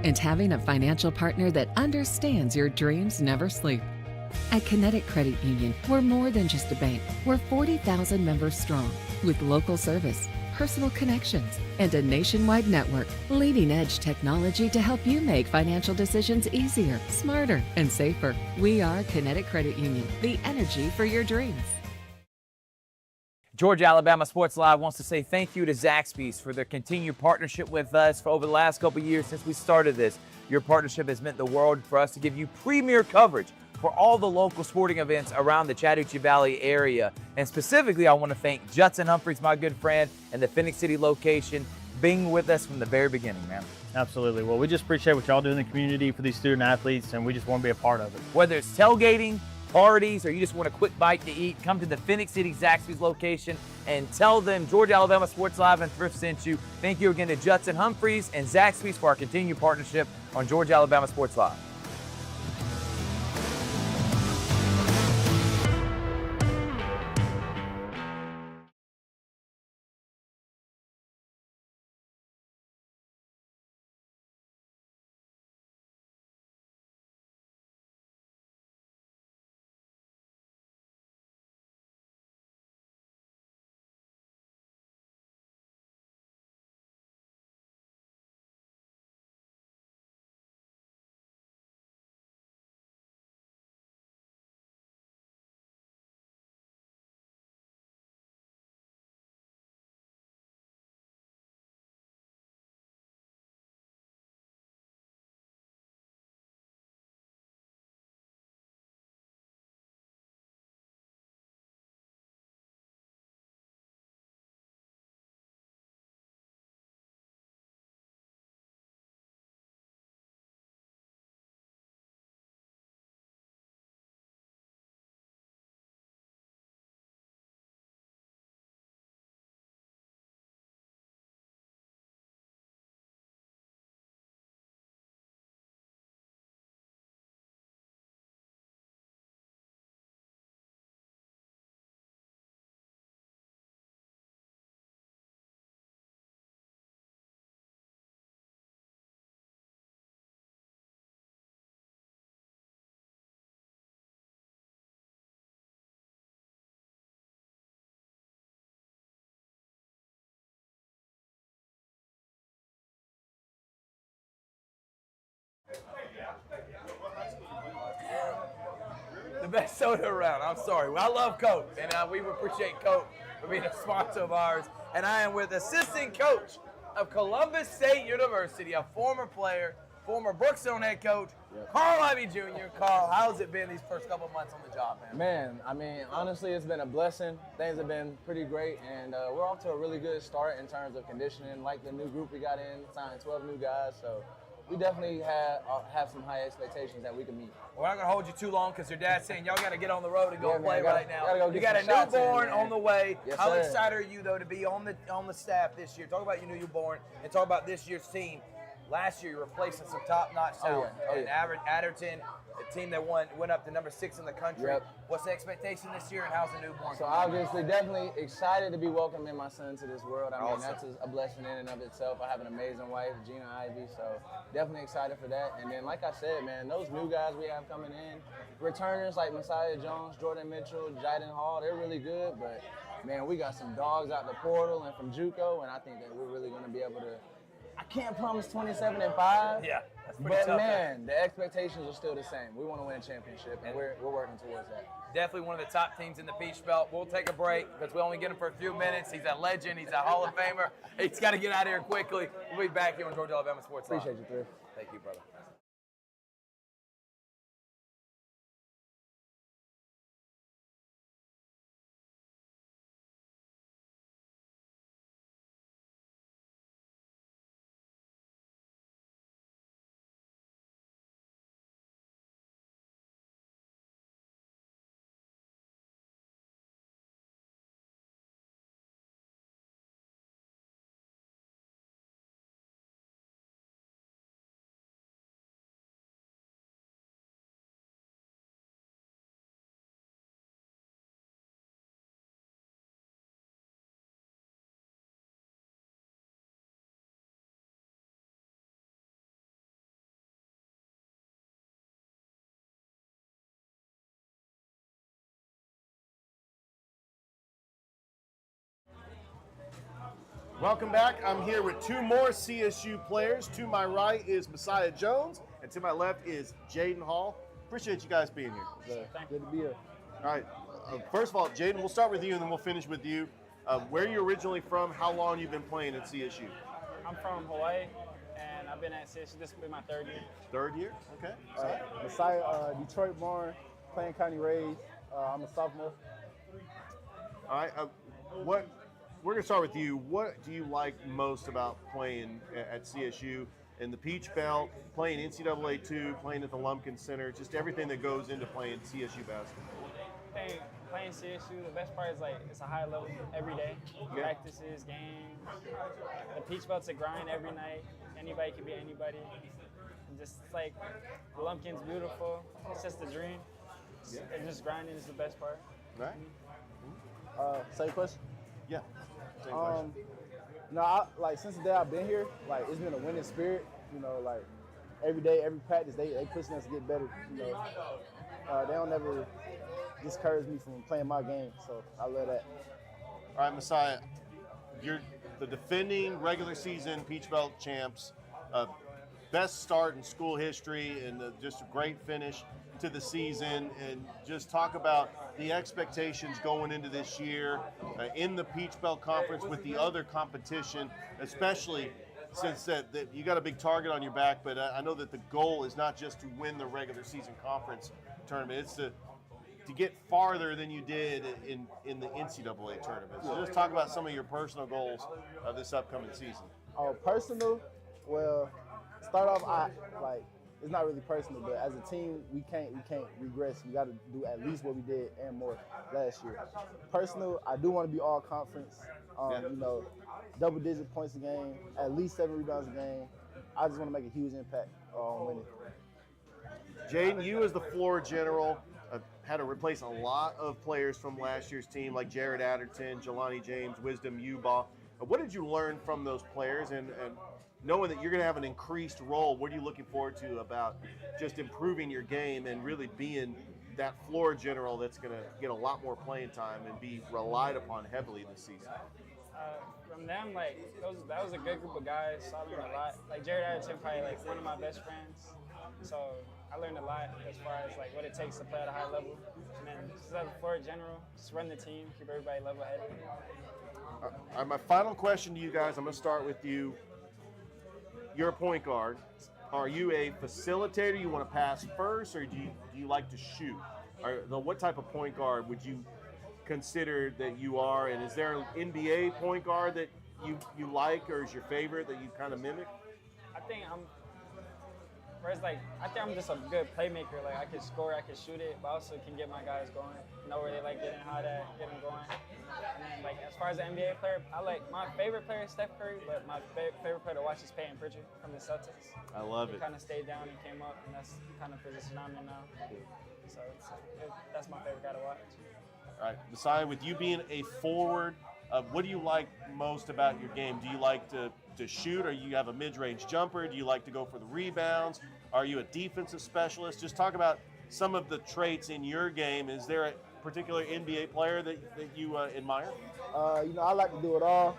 and having a financial partner that understands your dreams never sleep. At Kinetic Credit Union, we're more than just a bank. We're 40,000 members strong with local service, personal connections, and a nationwide network, leading-edge technology to help you make financial decisions easier, smarter, and safer. We are Kinetic Credit Union, the energy for your dreams. Georgia Alabama Sports Live wants to say thank you to Zaxby's for their continued partnership with us for over the last couple of years since we started this. Your partnership has meant the world for us to give you premier coverage for all the local sporting events around the Chattahoochee Valley area. And specifically, I want to thank Judson Humphreys, my good friend, and the Phoenix City location, being with us from the very beginning, man. Absolutely. Well, we just appreciate what y'all do in the community for these student athletes, and we just want to be a part of it. Whether it's tailgating, parties, or you just want a quick bite to eat, come to the Phoenix City Zaxby's location and tell them Georgia Alabama Sports Live and Thrift sent you. Thank you again to Judson Humphreys and Zaxby's for our continued partnership on Georgia Alabama Sports Live. The best soda around. I'm sorry. I love Coke, and we appreciate Coke for being a sponsor of ours. And I am with assistant coach of Columbus State University, a former player, former Brookstone head coach, Carl Ivy Jr. Carl, how's it been these first couple of months on the job, man? Man, I mean, honestly, it's been a blessing. Things have been pretty great, and we're off to a really good start in terms of conditioning. Like the new group we got in, signed 12 new guys, so we definitely have some high expectations that we can meet. We're not going to hold you too long because your dad's saying y'all got to get on the road and go play right now. Go you got a newborn on the way. Yes, How sir. excited are you, though, to be on the staff this year? Talk about your newborn and talk about this year's team. Last year, you were replacing some top-notch talent. And Adderton, a team that went up to number 6 in the country. Yep. What's the expectation this year, and how's the newborn? So obviously, definitely excited to be welcoming my son to this world. I mean, Awesome. that's a blessing in and of itself. I have an amazing wife, Gina Ivy, so definitely excited for that. And then, like I said, man, those new guys we have coming in, returners like Messiah Jones, Jordan Mitchell, Jaden Hall, they're really good. But, man, we got some dogs out the portal and from JUCO, and I think that we're really going to be able to. I can't promise 27-5. Yeah, that's pretty but tough. man, the expectations are still the same. We want to win a championship, and we're working towards that. Definitely one of the top teams in the Peach Belt. We'll take a break because we only get him for a few minutes. He's a legend. He's a Hall of Famer. He's got to get out of here quickly. We'll be back here on Georgia Alabama Sports Live. Appreciate you, Thrift. Thank you, brother. Welcome back. I'm here with two more CSU players. To my right is Messiah Jones, and to my left is Jaden Hall. Appreciate you guys being here. Good to be here. All right. First of all, Jaden, we'll start with you, and then we'll finish with you. Where are you originally from? How long you been playing at CSU? I'm from Hawaii, and I've been at CSU. This will be my 3rd year. 3rd year? Okay. Messiah, Detroit born, Plain County raised. I'm a sophomore. All right. We're going to start with you. What do you like most about playing at CSU in the Peach Belt, playing NCAA 2, playing at the Lumpkin Center, just everything that goes into playing CSU basketball? I think playing CSU, the best part is like it's a high level every day. Practices, games. The Peach Belt's a grind every night. Anybody can be anybody. And just like the Lumpkin's beautiful. It's just a dream. And just grinding is the best part. Right. Same question? Yeah. No, like since the day I've been here, like it's been a winning spirit. You know, like every day, every practice, they pushing us to get better. You know, they don't ever discourage me from playing my game, so I love that. All right, Messiah, you're the defending regular season Peach Belt champs. Best start in school history, and just a great finish to the season. And just talk about the expectations going into this year in the Peach Belt Conference with the other competition, especially since that you got a big target on your back. But I know that the goal is not just to win the regular season conference tournament; it's to get farther than you did in the NCAA tournament. So just talk about some of your personal goals of this upcoming season. Oh, personal? Well, start off, it's not really personal, but as a team, we can't regress. We got to do at least what we did and more last year. Personal, I do want to be all conference. You know, double-digit points a game, at least 7 rebounds a game. I just want to make a huge impact on winning. Jaden, you as the floor general had to replace a lot of players from last year's team, like Jared Adderton, Jelani James, Wisdom Yuba. What did you learn from those players? And knowing that you're going to have an increased role, what are you looking forward to about just improving your game and really being that floor general that's going to get a lot more playing time and be relied upon heavily this season? From them, like that was a good group of guys. So I learned a lot. Like Jared Adderton, probably like one of my best friends. So I learned a lot as far as like what it takes to play at a high level. And then just as a floor general, just run the team, keep everybody level-headed. All right, my final question to you guys, I'm going to start with you. You're a point guard. Are you a facilitator? You want to pass first, or do you like to shoot? What type of point guard would you consider that you are? And is there an NBA point guard that you like, or is your favorite that you kind of mimic? I think I'm just a good playmaker. Like I can score, I can shoot it, but also can get my guys going. Know where they like getting hot at, get them going. And then like as far as an NBA player, my favorite player is Steph Curry, but my favorite player to watch is Peyton Pritchard from the Celtics. I love it. He kind of stayed down and came up, and that's the kind of position I'm in now. So that's my favorite guy to watch. All right, Messiah, with you being a forward, what do you like most about your game? Do you like to shoot, or you have a mid-range jumper? Do you like to go for the rebounds? Are you a defensive specialist? Just talk about some of the traits in your game. Is there a particular NBA player that you admire? You know, I like to do it all.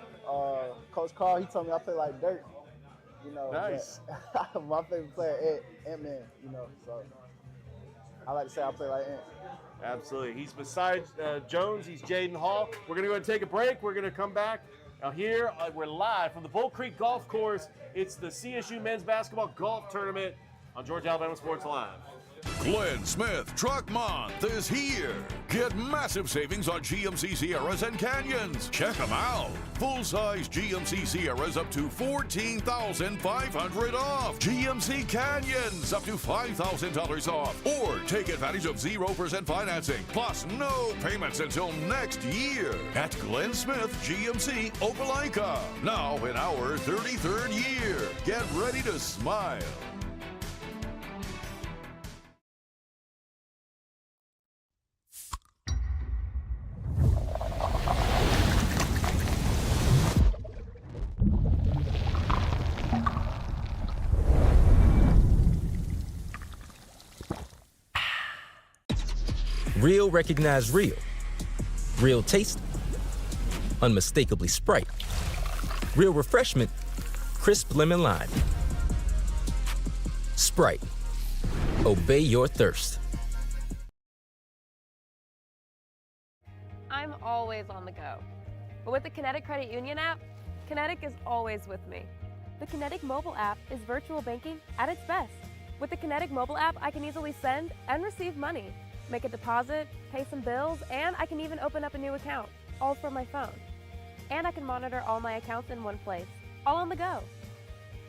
Coach Carl, he told me I play like dirt. You know, nice. My favorite player, Ant-Man, you know, so I like to say I play like Ant. Absolutely. He's beside Jones. He's Jaden Hall. We're going to go ahead and take a break. We're going to come back. Now here, we're live from the Bull Creek Golf Course. It's the CSU Men's Basketball Golf Tournament on Georgia Alabama Sports Live. Glenn Smith Truck Month is here. Get massive savings on GMC Sierras and Canyons. Check them out. Full-size GMC Sierras up to $14,500 off. GMC Canyons up to $5,000 off. Or take advantage of 0% financing, plus no payments until next year. At Glenn Smith GMC Opelika. Now in our 33rd year. Get ready to smile. Real recognize real. Real taste, unmistakably Sprite. Real refreshment, crisp lemon lime. Sprite. Obey your thirst. I'm always on the go. But with the Kinetic Credit Union app, Kinetic is always with me. The Kinetic mobile app is virtual banking at its best. With the Kinetic mobile app, I can easily send and receive money, make a deposit, pay some bills, and I can even open up a new account, all from my phone. And I can monitor all my accounts in one place, all on the go.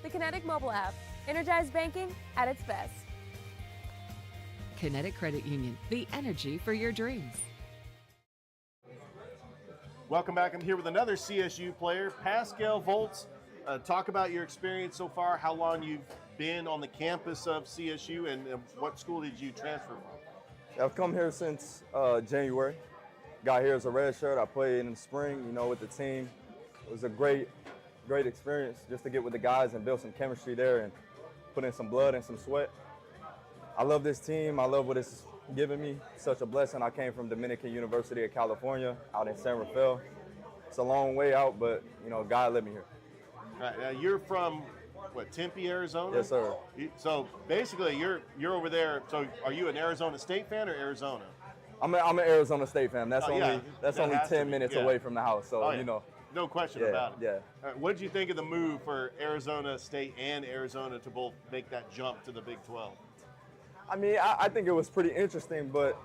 The Kinetic mobile app, energized banking at its best. Kinetic Credit Union, the energy for your dreams. Welcome back. I'm here with another CSU player, Pascal Volts. Talk about your experience so far, how long you've been on the campus of CSU, and what school did you transfer from? I've come here since January. Got here as a red shirt. I played in the spring, with the team. It was a great experience just to get with the guys and build some chemistry there and put in some blood and some sweat. I love this team. I love what it's given me. Such a blessing. I came from Dominican University of California out in San Rafael. It's a long way out, but God led me here. All right, now you're from Tempe, Arizona? Yes, sir. So basically, you're over there. So are you an Arizona State fan or Arizona? I'm an Arizona State fan. That's only 10 minutes yeah. away from the house. So no question about it. Yeah. All right, what did you think of the move for Arizona State and Arizona to both make that jump to the Big 12? I mean, I think it was pretty interesting, but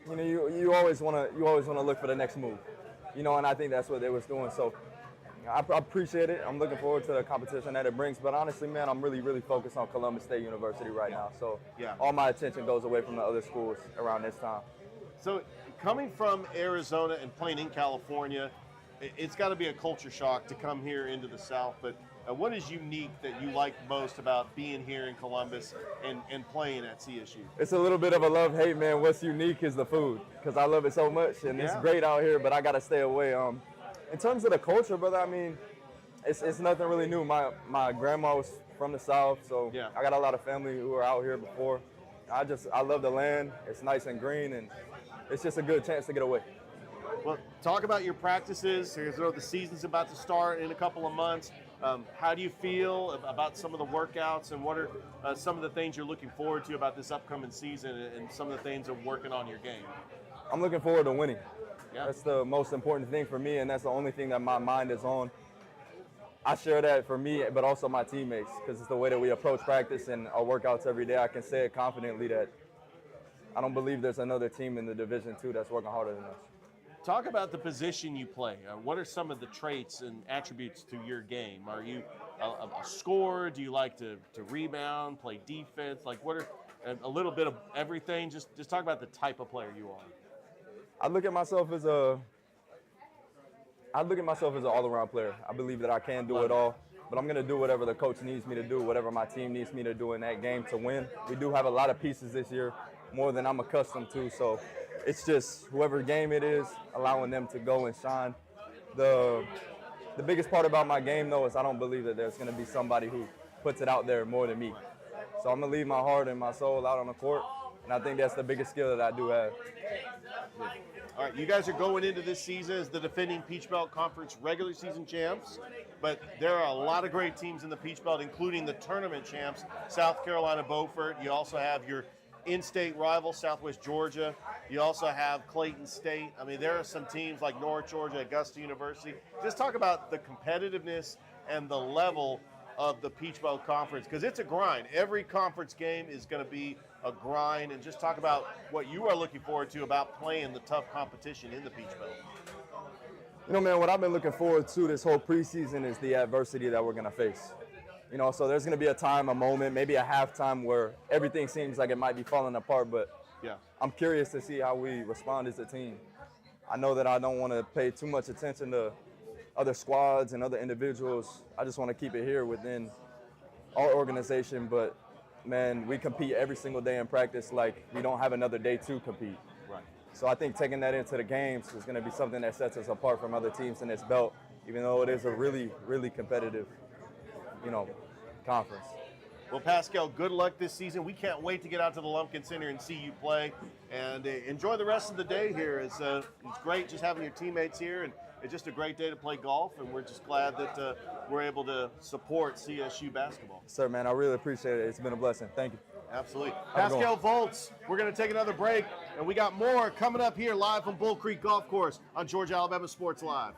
you always want to look for the next move, and I think that's what they was doing. So I appreciate it. I'm looking forward to the competition that it brings. But honestly, man, I'm really, really focused on Columbus State University right now. So all my attention goes away from the other schools around this time. So coming from Arizona and playing in California, it's got to be a culture shock to come here into the South. But what is unique that you like most about being here in Columbus and playing at CSU? It's a little bit of a love-hate, man. What's unique is the food, because I love it so much, and it's great out here, but I got to stay away. In terms of the culture, brother, I mean, it's nothing really new. My grandma was from the South, so I got a lot of family who were out here before. I love the land. It's nice and green, and it's just a good chance to get away. Well, talk about your practices. The season's about to start in a couple of months. How do you feel about some of the workouts, and what are some of the things you're looking forward to about this upcoming season, and some of the things of working on your game? I'm looking forward to winning. That's the most important thing for me, and that's the only thing that my mind is on. I share that for me, but also my teammates, because it's the way that we approach practice and our workouts every day. I can say it confidently that I don't believe there's another team in the Division II that's working harder than us. Talk about the position you play. What are some of the traits and attributes to your game? Are you a scorer? Do you like to rebound, play defense? Like, what are a little bit of everything? Just talk about the type of player you are. I look at myself as an all-around player. I believe that I can do it all, but I'm going to do whatever the coach needs me to do, whatever my team needs me to do in that game to win. We do have a lot of pieces this year, more than I'm accustomed to, so it's just whoever game it is, allowing them to go and shine. The biggest part about my game, though, is I don't believe that there's going to be somebody who puts it out there more than me. So I'm going to leave my heart and my soul out on the court, and I think that's the biggest skill that I do have. All right, you guys are going into this season as the defending Peach Belt Conference regular season champs, but there are a lot of great teams in the Peach Belt, including the tournament champs, South Carolina Beaufort. You also have your in-state rival, Southwest Georgia. You also have Clayton State. I mean, there are some teams like North Georgia, Augusta University. Just talk about the competitiveness and the level of the Peach Belt Conference, because it's a grind. Every conference game is going to be a grind, and just talk about what you are looking forward to about playing the tough competition in the Peach Belt. Man, what I've been looking forward to this whole preseason is the adversity that we're going to face. So there's going to be a time, a moment, maybe a halftime where everything seems like it might be falling apart, but I'm curious to see how we respond as a team. I know that I don't want to pay too much attention to other squads and other individuals. I just want to keep it here within our organization, but man, we compete every single day in practice like we don't have another day to compete. Right. So I think taking that into the games is going to be something that sets us apart from other teams in this belt, even though it is a really, really competitive, conference. Well, Pascal, good luck this season. We can't wait to get out to the Lumpkin Center and see you play, and enjoy the rest of the day here. It's great just having your teammates here, and it's just a great day to play golf, and we're just glad that we're able to support CSU basketball. Sir, man, I really appreciate it. It's been a blessing. Thank you. Absolutely. Have a good Pascal one. Volts, we're going to take another break, and we got more coming up here live from Bull Creek Golf Course on Georgia Alabama Sports Live.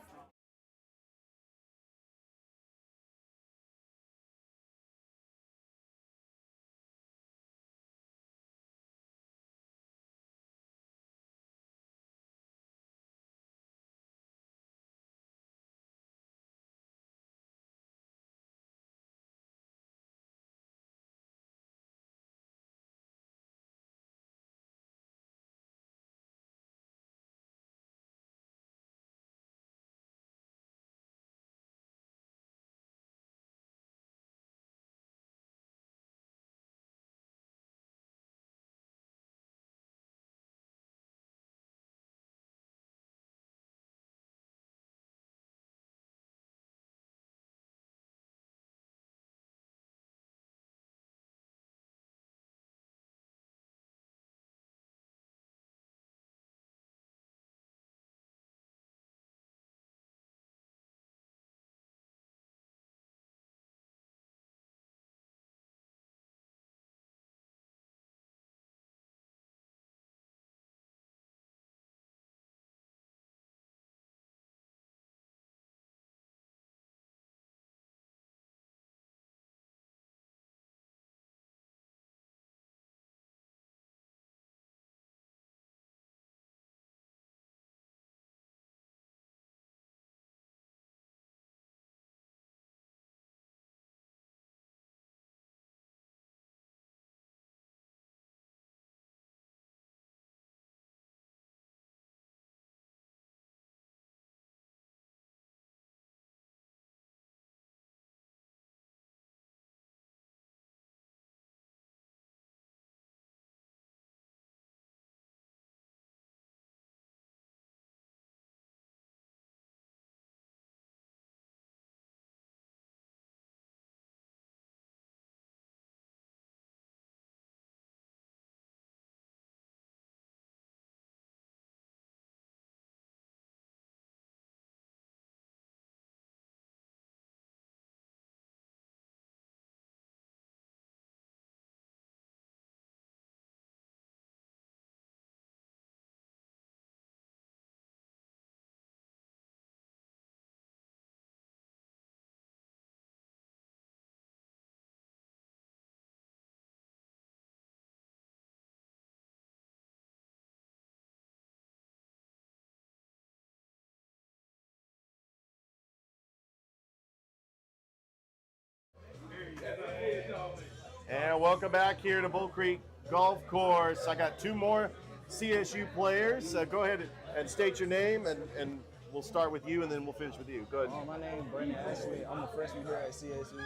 And welcome back here to Bull Creek Golf Course. I got two more CSU players. Go ahead and state your name, and we'll start with you, and then we'll finish with you. Go ahead. My name is Brandon Ashley. I'm a freshman here at CSU.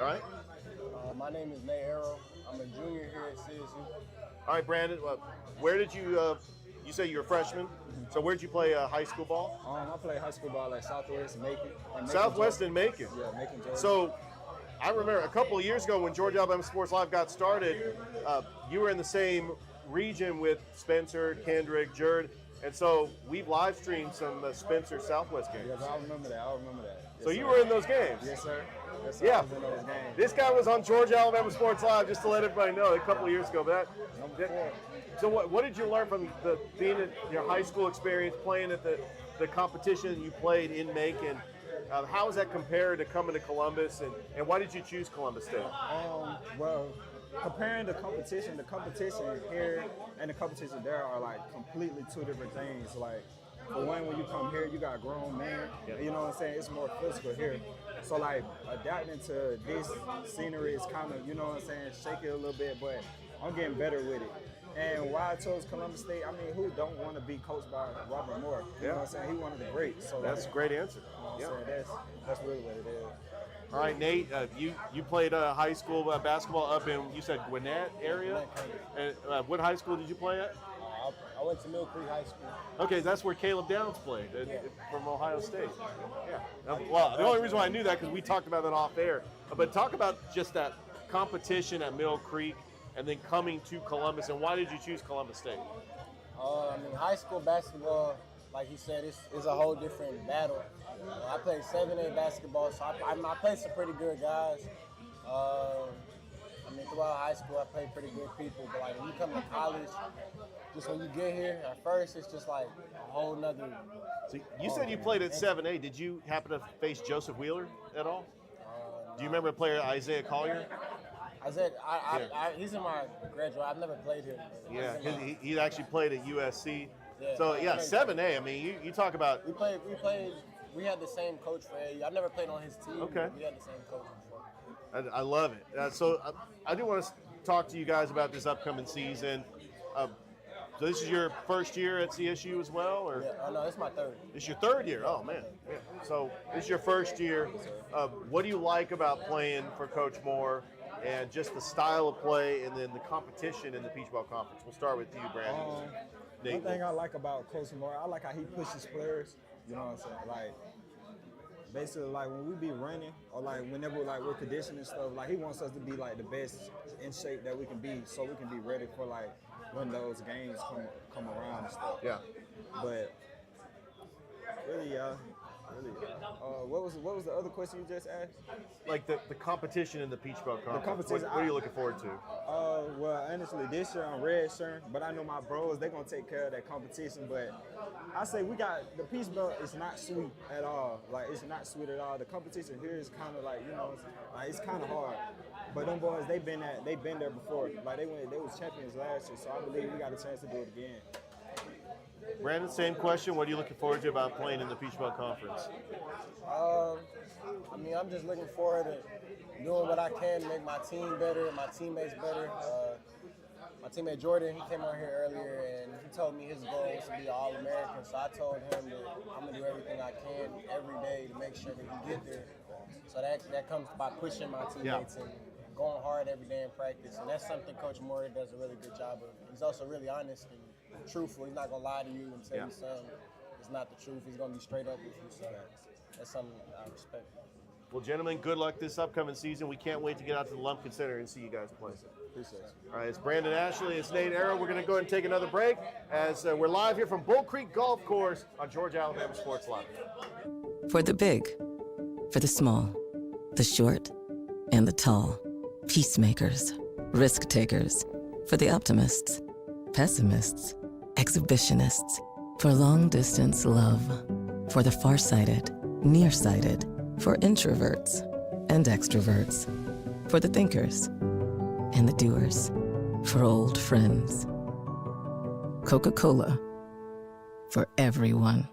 All right. My name is Nate Arrow. I'm a junior here at CSU. All right, Brandon. Where did you? You say you're a freshman. So where did you play high school ball? I play high school ball at Southwest and Macon. Southwest and Macon. Yeah, Macon, Georgia. So I remember a couple of years ago when Georgia Alabama Sports Live got started, you were in the same region with Spencer, Kendrick, Jerd, and so we've live streamed some Spencer Southwest games. Yes, I remember that. Yes, So you sir. were in those games? Yes, sir. Yes, sir. Yeah. I was in those games. This guy was on Georgia Alabama Sports Live, just to let everybody know, a couple of years ago. So what did you learn from being in your high school experience, playing at the competition you played in Macon? How does that compare to coming to Columbus, and why did you choose Columbus State? Well, comparing the competition here and the competition there are like completely two different things. Like, for one, when you come here, you got a grown man. You know what I'm saying? It's more physical here. So like adapting to this scenery is kind of, you know what I'm saying, shaky a little bit, but I'm getting better with it. And why I chose Columbus State, I mean, who don't want to be coached by Robert Moore? You know what I'm saying? He one of the greats. So That's a great answer. You know what I'm saying? That's really what it is. All right, Nate, you played high school basketball up in, you said, Gwinnett area? And what high school did you play at? I went to Mill Creek High School. Okay, that's where Caleb Downs played, from Ohio State. Yeah. Well, the only reason why I knew that because we talked about that off air. But talk about just that competition at Mill Creek and then coming to Columbus, and why did you choose Columbus State? I mean, high school basketball, like he said, it's a whole different battle. I played 7A basketball, so I played some pretty good guys. I mean, throughout high school, I played pretty good people, but like when you come to college, just when you get here, at first it's just like a whole nother. So you said you played at 7A. Did you happen to face Joseph Wheeler at all? Do you remember a player Isaiah Collier? Isaiah, he's in my graduate. I've never played him. Yeah, he actually played at USC. Yeah, so yeah, 7A. I mean, you talk about. We had the same coach for AU. I never played on his team. Okay. We had the same coach before. I love it. So I do want to talk to you guys about this upcoming season. So this is your first year at CSU as well, or? Yeah, no, it's my third. It's your third year. Oh man. Yeah. So this is your first year. What do you like about playing for Coach Moore, and just the style of play, and then the competition in the Peach Ball Conference? We'll start with you, Brandon. One thing I like about Coach Moore, I like how he pushes players. You know what I'm saying? Like, basically, like when we be running, or like whenever like we're conditioning stuff, like he wants us to be like the best in shape that we can be, so we can be ready for like when those games come around and stuff. Yeah. But really, what was the other question you just asked? Like the competition in the Peach Ball Conference. What are you looking forward to? Well, honestly, this year I'm redshirting, but I know my bros, they're gonna take care of that competition. But I say we got the Peach Belt is not sweet at all. Like it's not sweet at all. The competition here is kind of like, you know, it's kind of hard. But them boys, they've been there before. Like they was champions last year, so I believe we got a chance to do it again. Brandon, same question. What are you looking forward to about playing in the Peach Belt Conference? I mean, I'm just looking forward to doing what I can to make my team better, my teammates better. My teammate Jordan, he came on here earlier and he told me his goal was to be an All-American. So I told him that I'm gonna do everything I can every day to make sure that he get there. So that comes by pushing my teammates and going hard every day in practice. And that's something Coach Moore does a really good job of. He's also really honest and truthful. He's not gonna lie to you and say something it's not the truth. He's gonna be straight up with you. So that's something I respect. Well, gentlemen, good luck this upcoming season. We can't wait to get out to the Lumpkin Center and see you guys play. Appreciate it. All right, it's Brandon Ashley, it's Nate Arrow. We're going to go ahead and take another break as we're live here from Bull Creek Golf Course on Georgia Alabama Sports Live. For the big, for the small, the short, and the tall. Peacemakers, risk takers. For the optimists, pessimists, exhibitionists. For long distance love. For the farsighted, nearsighted. For introverts and extroverts. For the thinkers and the doers. For old friends. Coca-Cola. For everyone.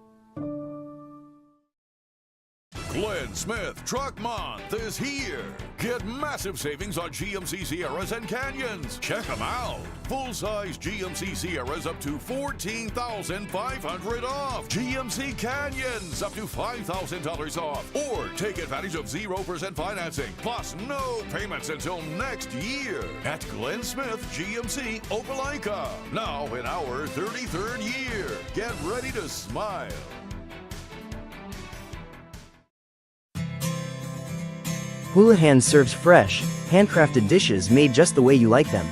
Glenn Smith Truck Month is here. Get massive savings on GMC Sierras and Canyons. Check them out. Full-size GMC Sierras up to $14,500 off. GMC Canyons up to $5,000 off. Or take advantage of 0% financing, plus no payments until next year. At Glenn Smith GMC Opelika. Now in our 33rd year. Get ready to smile. Houlihan serves fresh, handcrafted dishes made just the way you like them.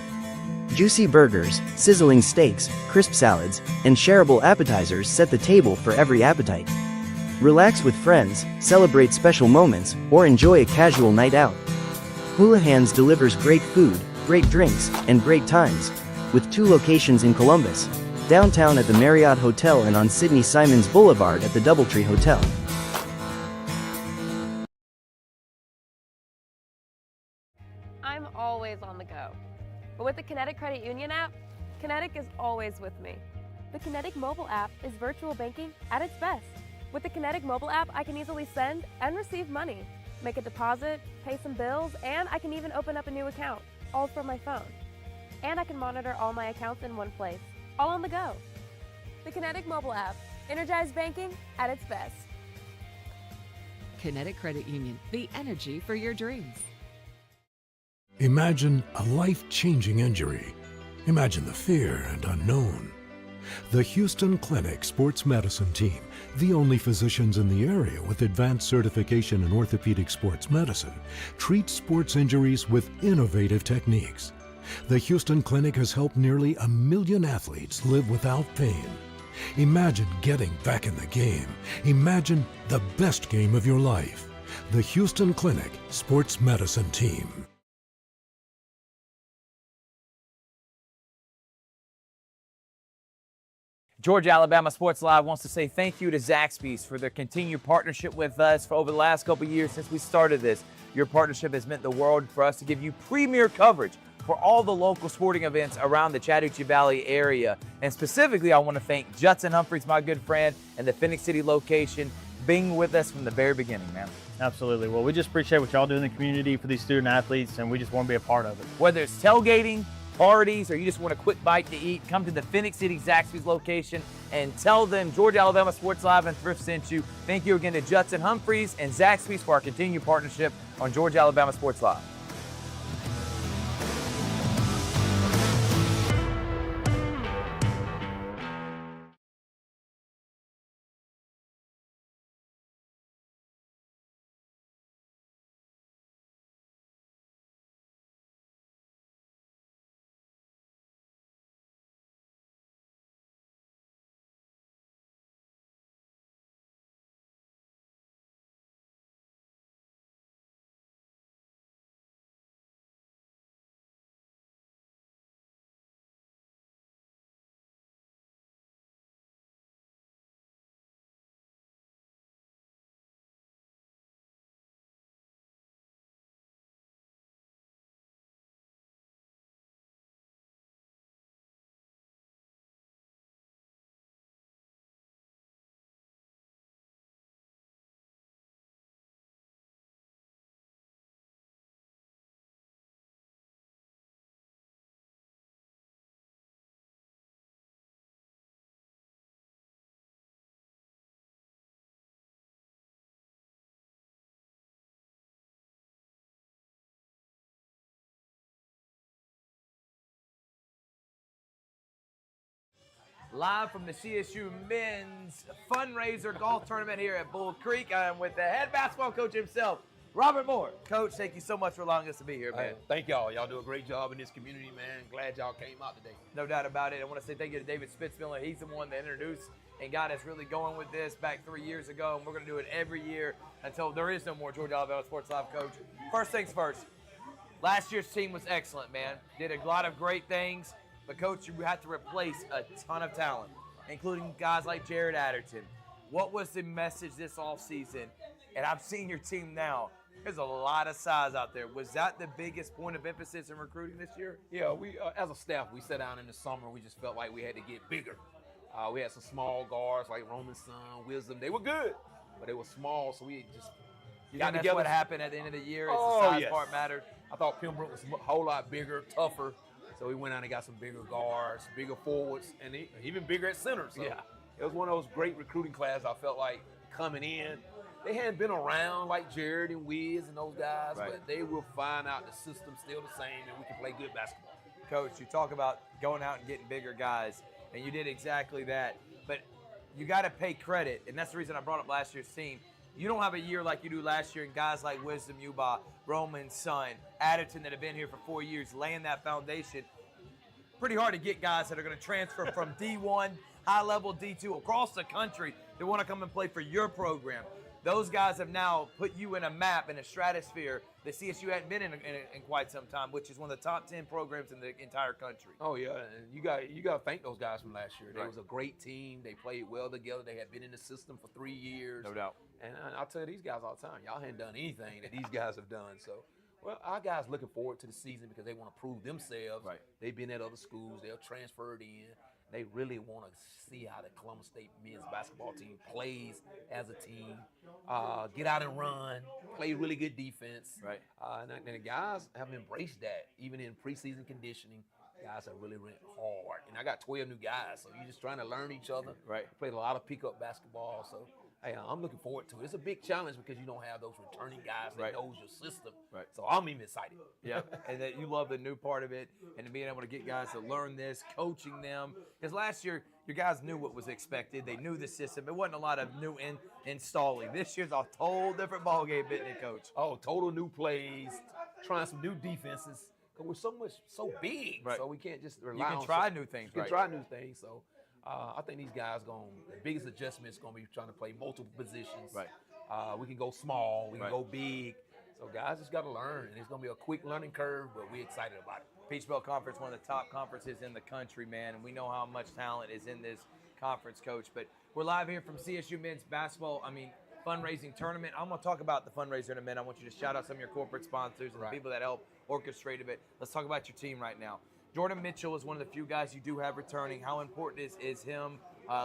Juicy burgers, sizzling steaks, crisp salads, and shareable appetizers set the table for every appetite. Relax with friends, celebrate special moments, or enjoy a casual night out. Houlihan's delivers great food, great drinks, and great times, with 2 locations in Columbus, downtown at the Marriott Hotel and on Sidney Simons Boulevard at the Doubletree Hotel. I'm always on the go. But with the Kinetic Credit Union app, Kinetic is always with me. The Kinetic mobile app is virtual banking at its best. With the Kinetic mobile app, I can easily send and receive money, make a deposit, pay some bills, and I can even open up a new account, all from my phone. And I can monitor all my accounts in one place, all on the go. The Kinetic mobile app, energized banking at its best. Kinetic Credit Union, the energy for your dreams. Imagine a life-changing injury. Imagine the fear and unknown. The Houston Clinic Sports Medicine Team, the only physicians in the area with advanced certification in orthopedic sports medicine, treats sports injuries with innovative techniques. The Houston Clinic has helped nearly 1 million athletes live without pain. Imagine getting back in the game. Imagine the best game of your life. The Houston Clinic Sports Medicine Team. Georgia Alabama Sports Live wants to say thank you to Zaxby's for their continued partnership with us for over the last couple of years since we started this. Your partnership has meant the world for us to give you premier coverage for all the local sporting events around the Chattahoochee Valley area. And specifically, I want to thank Judson Humphreys, my good friend, and the Phoenix City location being with us from the very beginning, man. Absolutely. Well, we just appreciate what y'all do in the community for these student athletes, and we just want to be a part of it. Whether it's tailgating, parties, or you just want a quick bite to eat, come to the Phoenix City Zaxby's location and tell them Georgia Alabama Sports Live and Thrift sent you. Thank you again to Judson Humphreys and Zaxby's for our continued partnership on Georgia Alabama Sports Live. Live from the CSU Men's Fundraiser Golf Tournament here at Bull Creek. I am with the head basketball coach himself, Robert Moore. Coach, thank you so much for allowing us to be here, man. Thank y'all. Y'all do a great job in this community, man. Glad y'all came out today. No doubt about it. I want to say thank you to David Spitzmiller. He's the one that introduced and got us really going with this back 3 years ago, and we're going to do it every year until there is no more Georgia Alabama Sports Live, Coach. First things first, last year's team was excellent, man. Did a lot of great things. But, Coach, you had to replace a ton of talent, including guys like Jared Adderton. What was the message this offseason? And I'm seeing your team now. There's a lot of size out there. Was that the biggest point of emphasis in recruiting this year? Yeah, we as a staff, we sat down in the summer. We just felt like we had to get bigger. We had some small guards like Roman Son, Wisdom. They were good, but they were small, so we just got together. That's what happened at the end of the year. Is Oh, the size yes. part mattered. I thought Pembroke was a whole lot bigger, tougher. So we went out and got some bigger guards, bigger forwards, and even bigger at center. So Yeah. it was one of those great recruiting classes I felt like coming in. They hadn't been around like Jared and Wiz and those guys, Right. but they will find out the system's still the same and we can play good basketball. Coach, you talk about going out and getting bigger guys, and you did exactly that. But you got to pay credit, and that's the reason I brought up last year's team. You don't have a year like you do last year, and guys like Wisdom Yuba, Roman Son, Adderton that have been here for 4 years, laying that foundation. Pretty hard to get guys that are going to transfer from D1, high-level D2 across the country that want to come and play for your program. Those guys have now put you in a map, in a stratosphere that CSU hadn't been in quite some time, which is one of the top 10 programs in the entire country. Oh yeah, and you got to thank those guys from last year. They Right. was a great team. They played well together. They had been in the system for 3 years. No doubt. And I'll tell these guys all the time, y'all hadn't done anything that these guys have done. So, well, our guys looking forward to the season because they want to prove themselves. Right. They've been at other schools. They're transferred in. They really want to see how the Columbus State men's basketball team plays as a team. Get out and run. Play really good defense. Right. And the guys have embraced that, even in preseason conditioning. Guys have really went hard. And I got 12 new guys, so you're just trying to learn each other. Right. Played a lot of pickup basketball, so hey, I'm looking forward to it. It's a big challenge because you don't have those returning guys that Right. knows your system. Right. So I'm even excited. Yeah, and that you love the new part of it, and being able to get guys to learn this, coaching them. Because last year, your guys knew what was expected. They knew the system. It wasn't a lot of new installing. This year's a total different ballgame, isn't it, Coach? Oh, total new plays, trying some new defenses. Because we're so big, Right. so we can't just rely You can on try new things, You right. can try new things, so I think these guys the biggest adjustment is going to be trying to play multiple positions. Right. We can go small, we can go big. So guys just got to learn, and it's going to be a quick learning curve, but we're excited about it. Peach Belt Conference, one of the top conferences in the country, man, and we know how much talent is in this conference, Coach. But we're live here from CSU men's basketball. Fundraising tournament. I'm going to talk about the fundraiser in a minute. I want you to shout out some of your corporate sponsors and the people that help orchestrate it. Let's talk about your team right now. Jordan Mitchell is one of the few guys you do have returning. How important is him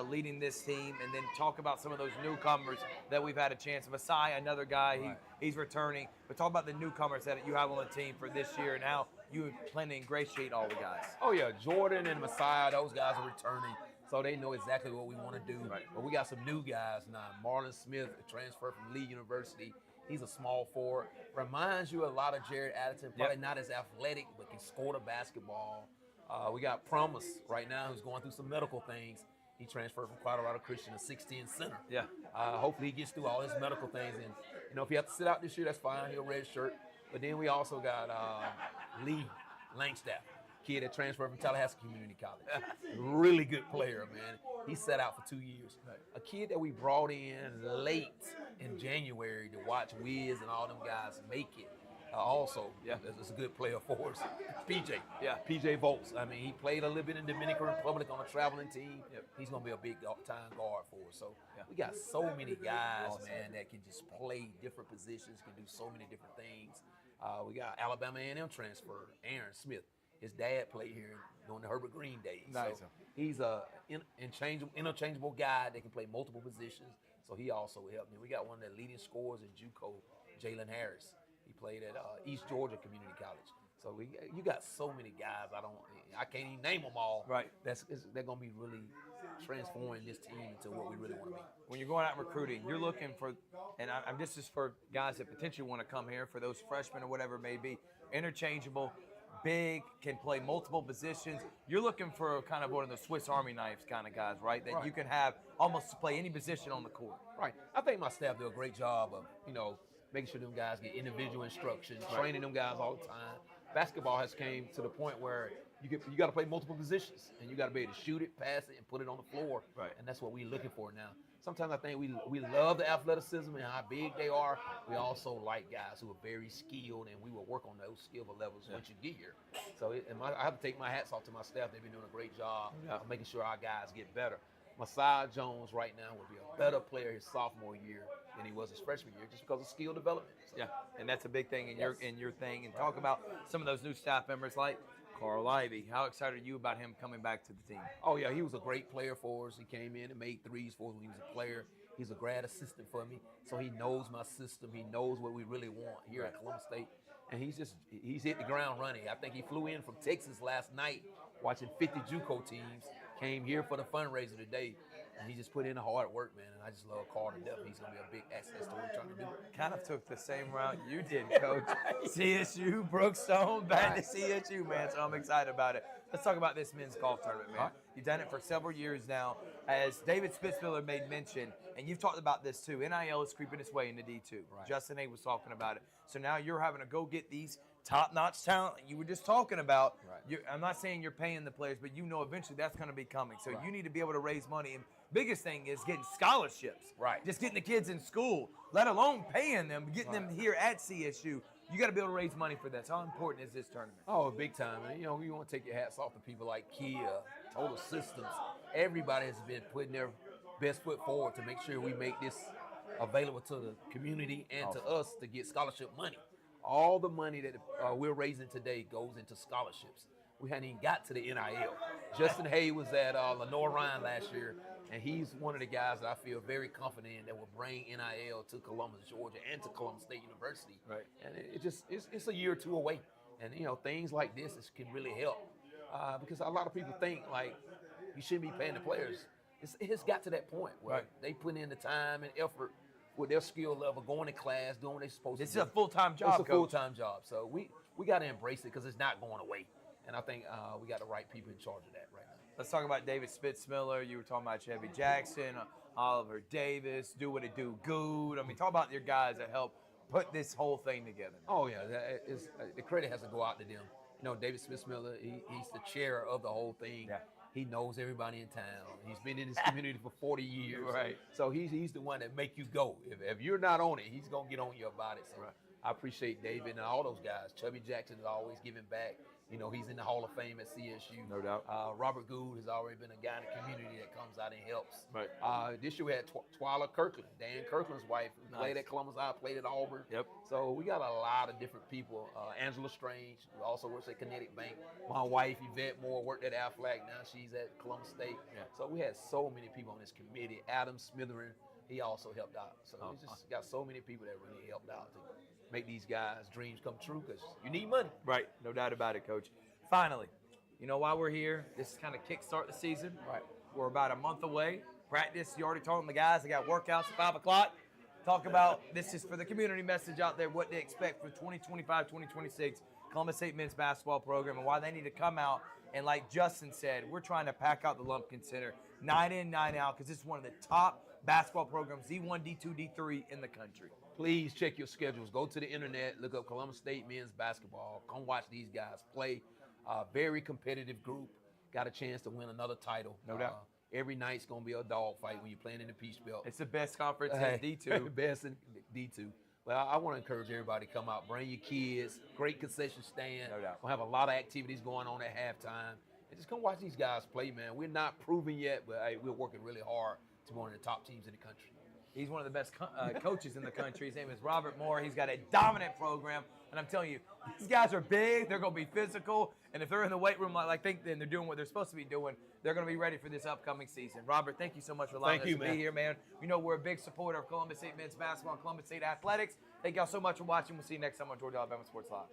leading this team? And then talk about some of those newcomers that we've had a chance. Messiah, another guy, he's returning. But talk about the newcomers that you have on the team for this year and how you plan to ingratiate all the guys. Oh, yeah. Jordan and Messiah, those guys are returning. So they know exactly what we want to do. But we got some new guys now. Marlon Smith, a transfer from Lee University. He's a small forward. Reminds you a lot of Jared Addison. Probably not as athletic, but can score the basketball. We got Promise right now who's going through some medical things. He transferred from Colorado Christian, a 6'10" center. Yeah. Hopefully he gets through all his medical things. And, if he has to sit out this year, that's fine. He'll red shirt. But then we also got Lee Langstaff, kid that transferred from Tallahassee Community College. Really good player, man. He sat out for 2 years. A kid that we brought in late in January to watch Wiz and all them guys make it. It's a good player for us. PJ Volts. He played a little bit in Dominican Republic on a traveling team. He's going to be a big time guard for us. So we got so many guys, man, that can just play different positions, can do so many different things. We got Alabama A&M transfer, Aaron Smith. His dad played here during the Herbert Green days. Nice. So he's a interchangeable guy that can play multiple positions. So he also helped me. We got one of the leading scorers in JUCO, Jalen Harris. He played at East Georgia Community College. So you got so many guys. I can't even name them all. Right. They're gonna be really transforming this team into what we really want to be. When you're going out and recruiting, you're looking for, and this is for guys that potentially want to come here, for those freshmen or whatever it may be, interchangeable, big, can play multiple positions. You're looking for kind of one of the Swiss Army knives kind of guys, right? That you can have almost to play any position on the court. Right. I think my staff do a great job of, making sure them guys get individual instructions, training them guys all the time. Basketball has came to the point where you got to play multiple positions, and you got to be able to shoot it, pass it, and put it on the floor. Right. And that's what we're looking for now. Sometimes I think we love the athleticism and how big they are. We also like guys who are very skilled, and we will work on those skill levels once you get here. So I have to take my hats off to my staff. They've been doing a great job of making sure our guys get better. Messiah Jones right now will be a better player his sophomore year than he was his freshman year, just because of skill development. So. And that's a big thing in your thing. And talk about some of those new staff members like Carl Ivey. How excited are you about him coming back to the team? Oh yeah, he was a great player for us. He came in and made threes for us when he was a player. He's a grad assistant for me, so he knows my system. He knows what we really want here at Columbus State, and he's hit the ground running. I think he flew in from Texas last night, watching 50 JUCO teams. Came here for the fundraiser today, and he just put in the hard work, man. And I just love Carl to death. He's gonna be a big access to what we're trying to do. Kind of took the same route you did, Coach. CSU, Brookstone, back to CSU, man. So I'm excited about it. Let's talk about this men's golf tournament, man. You've done it for several years now. As David Spitzmiller made mention, and you've talked about this too, NIL is creeping its way into D2. Right. Justin A was talking about it. So now you're having to go get these top-notch talent you were just talking about. Right. I'm not saying you're paying the players, but eventually that's going to be coming. So you need to be able to raise money. And biggest thing is getting scholarships. Right. Just getting the kids in school, let alone paying them, getting them here at CSU. You got to be able to raise money for that. So how important is this tournament? Oh, big time. And, we want to take your hats off to people like Kia, Total Systems. Everybody has been putting their best foot forward to make sure we make this available to the community and to us to get scholarship money. All the money that we're raising today goes into scholarships. We hadn't even got to the NIL. Justin Hay was at Lenore Ryan last year, and he's one of the guys that I feel very confident in that will bring NIL to Columbus, Georgia, and to Columbus State University. Right. And it's a year or two away. And, things like this can really help because a lot of people think, like, you shouldn't be paying the players. It's got to that point where they put in the time and effort with their skill level, going to class, doing what they're supposed to do. This is a full-time job, It's a full-time job. So we got to embrace it because it's not going away. And I think we got the right people in charge of that right now. Let's talk about David Spitzmiller. You were talking about Chevy Jackson, Oliver Davis, Do What It Do Good. Talk about your guys that help put this whole thing together. Oh, yeah. The credit has to go out to them. David Spitzmiller, he's the chair of the whole thing. Yeah. He knows everybody in town. He's been in this community for 40 years. Right. So he's the one that make you go. If you're not on it, he's going to get on you about it. So I appreciate David and all those guys. Chubby Jackson is always giving back. You know, he's in the Hall of Fame at CSU. No doubt. Robert Gould has already been a guy in the community that comes out and helps. Right. This year we had Twyla Kirkland, Dan Kirkland's wife, who played at Columbus High, played at Auburn. Yep. So we got a lot of different people. Angela Strange, who also works at Kinetic Bank. My wife, Yvette Moore, worked at Aflac. Now she's at Columbus State. Yeah. So we had so many people on this committee. Adam Smitherin, he also helped out. So we just got so many people that really helped out to make these guys' dreams come true, because you need money. Right. No doubt about it, Coach. Finally, you know why we're here? This is kind of kickstart the season. Right. We're about a month away. Practice, you already told them the guys, they got workouts at 5 o'clock. Talk about, this is for the community message out there, what they expect for 2025, 2026 Columbus State men's basketball program, and why they need to come out. And like Justin said, we're trying to pack out the Lumpkin Center, night in, night out, because it's one of the top basketball programs, D1, D2, D3 in the country. Please check your schedules. Go to the internet, look up Columbus State men's basketball. Come watch these guys play. Very competitive group. Got a chance to win another title. No doubt. Every night's going to be a dog fight when you're playing in the Peach Belt. It's the best conference in D2. Best in D2. Well, I want to encourage everybody to come out. Bring your kids. Great concession stand. No doubt. We'll have a lot of activities going on at halftime. And just come watch these guys play, man. We're not proven yet, but hey, we're working really hard to be one of the top teams in the country. He's one of the best coaches in the country. His name is Robert Moore. He's got a dominant program. And I'm telling you, these guys are big. They're going to be physical. And if they're in the weight room, like I think then they're doing what they're supposed to be doing, they're going to be ready for this upcoming season. Robert, thank you so much for allowing us to be here, man. You know, we're a big supporter of Columbus State men's basketball and Columbus State athletics. Thank y'all so much for watching. We'll see you next time on Georgia Alabama Sports Live.